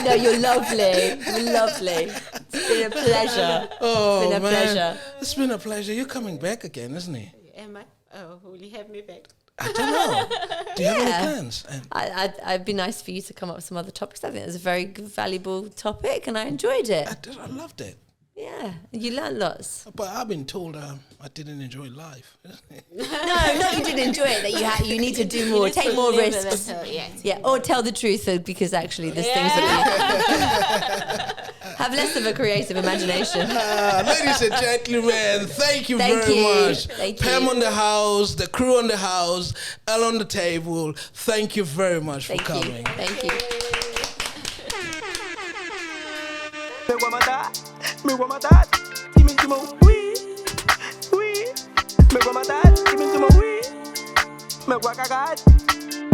No, you're lovely. You're lovely. It's been a pleasure. Oh, It's been a man. pleasure. It's been a pleasure. You're coming back again, isn't it? Am I? Oh, will you have me back? I don't know. Do you have any Yeah. plans? I'd be nice for you to come up with some other topics. I think it was a very valuable topic and I enjoyed it. I loved it. Yeah. You learned lots. But I've been told I didn't enjoy life. No, not you didn't enjoy it. That you need to do more, need take to more live a risks. little, Yeah, or tell the truth because actually there's things that you have less of a creative imagination. Ladies and gentlemen, thank you Thank very you. much. Thank Pam you. on the house, the crew on the house, L on the table. Thank you very much Thank for you. coming. Thank you. Me want my dad, give me the mo. Oui, oui. Me go matar, give me to my weed. Me guacagat.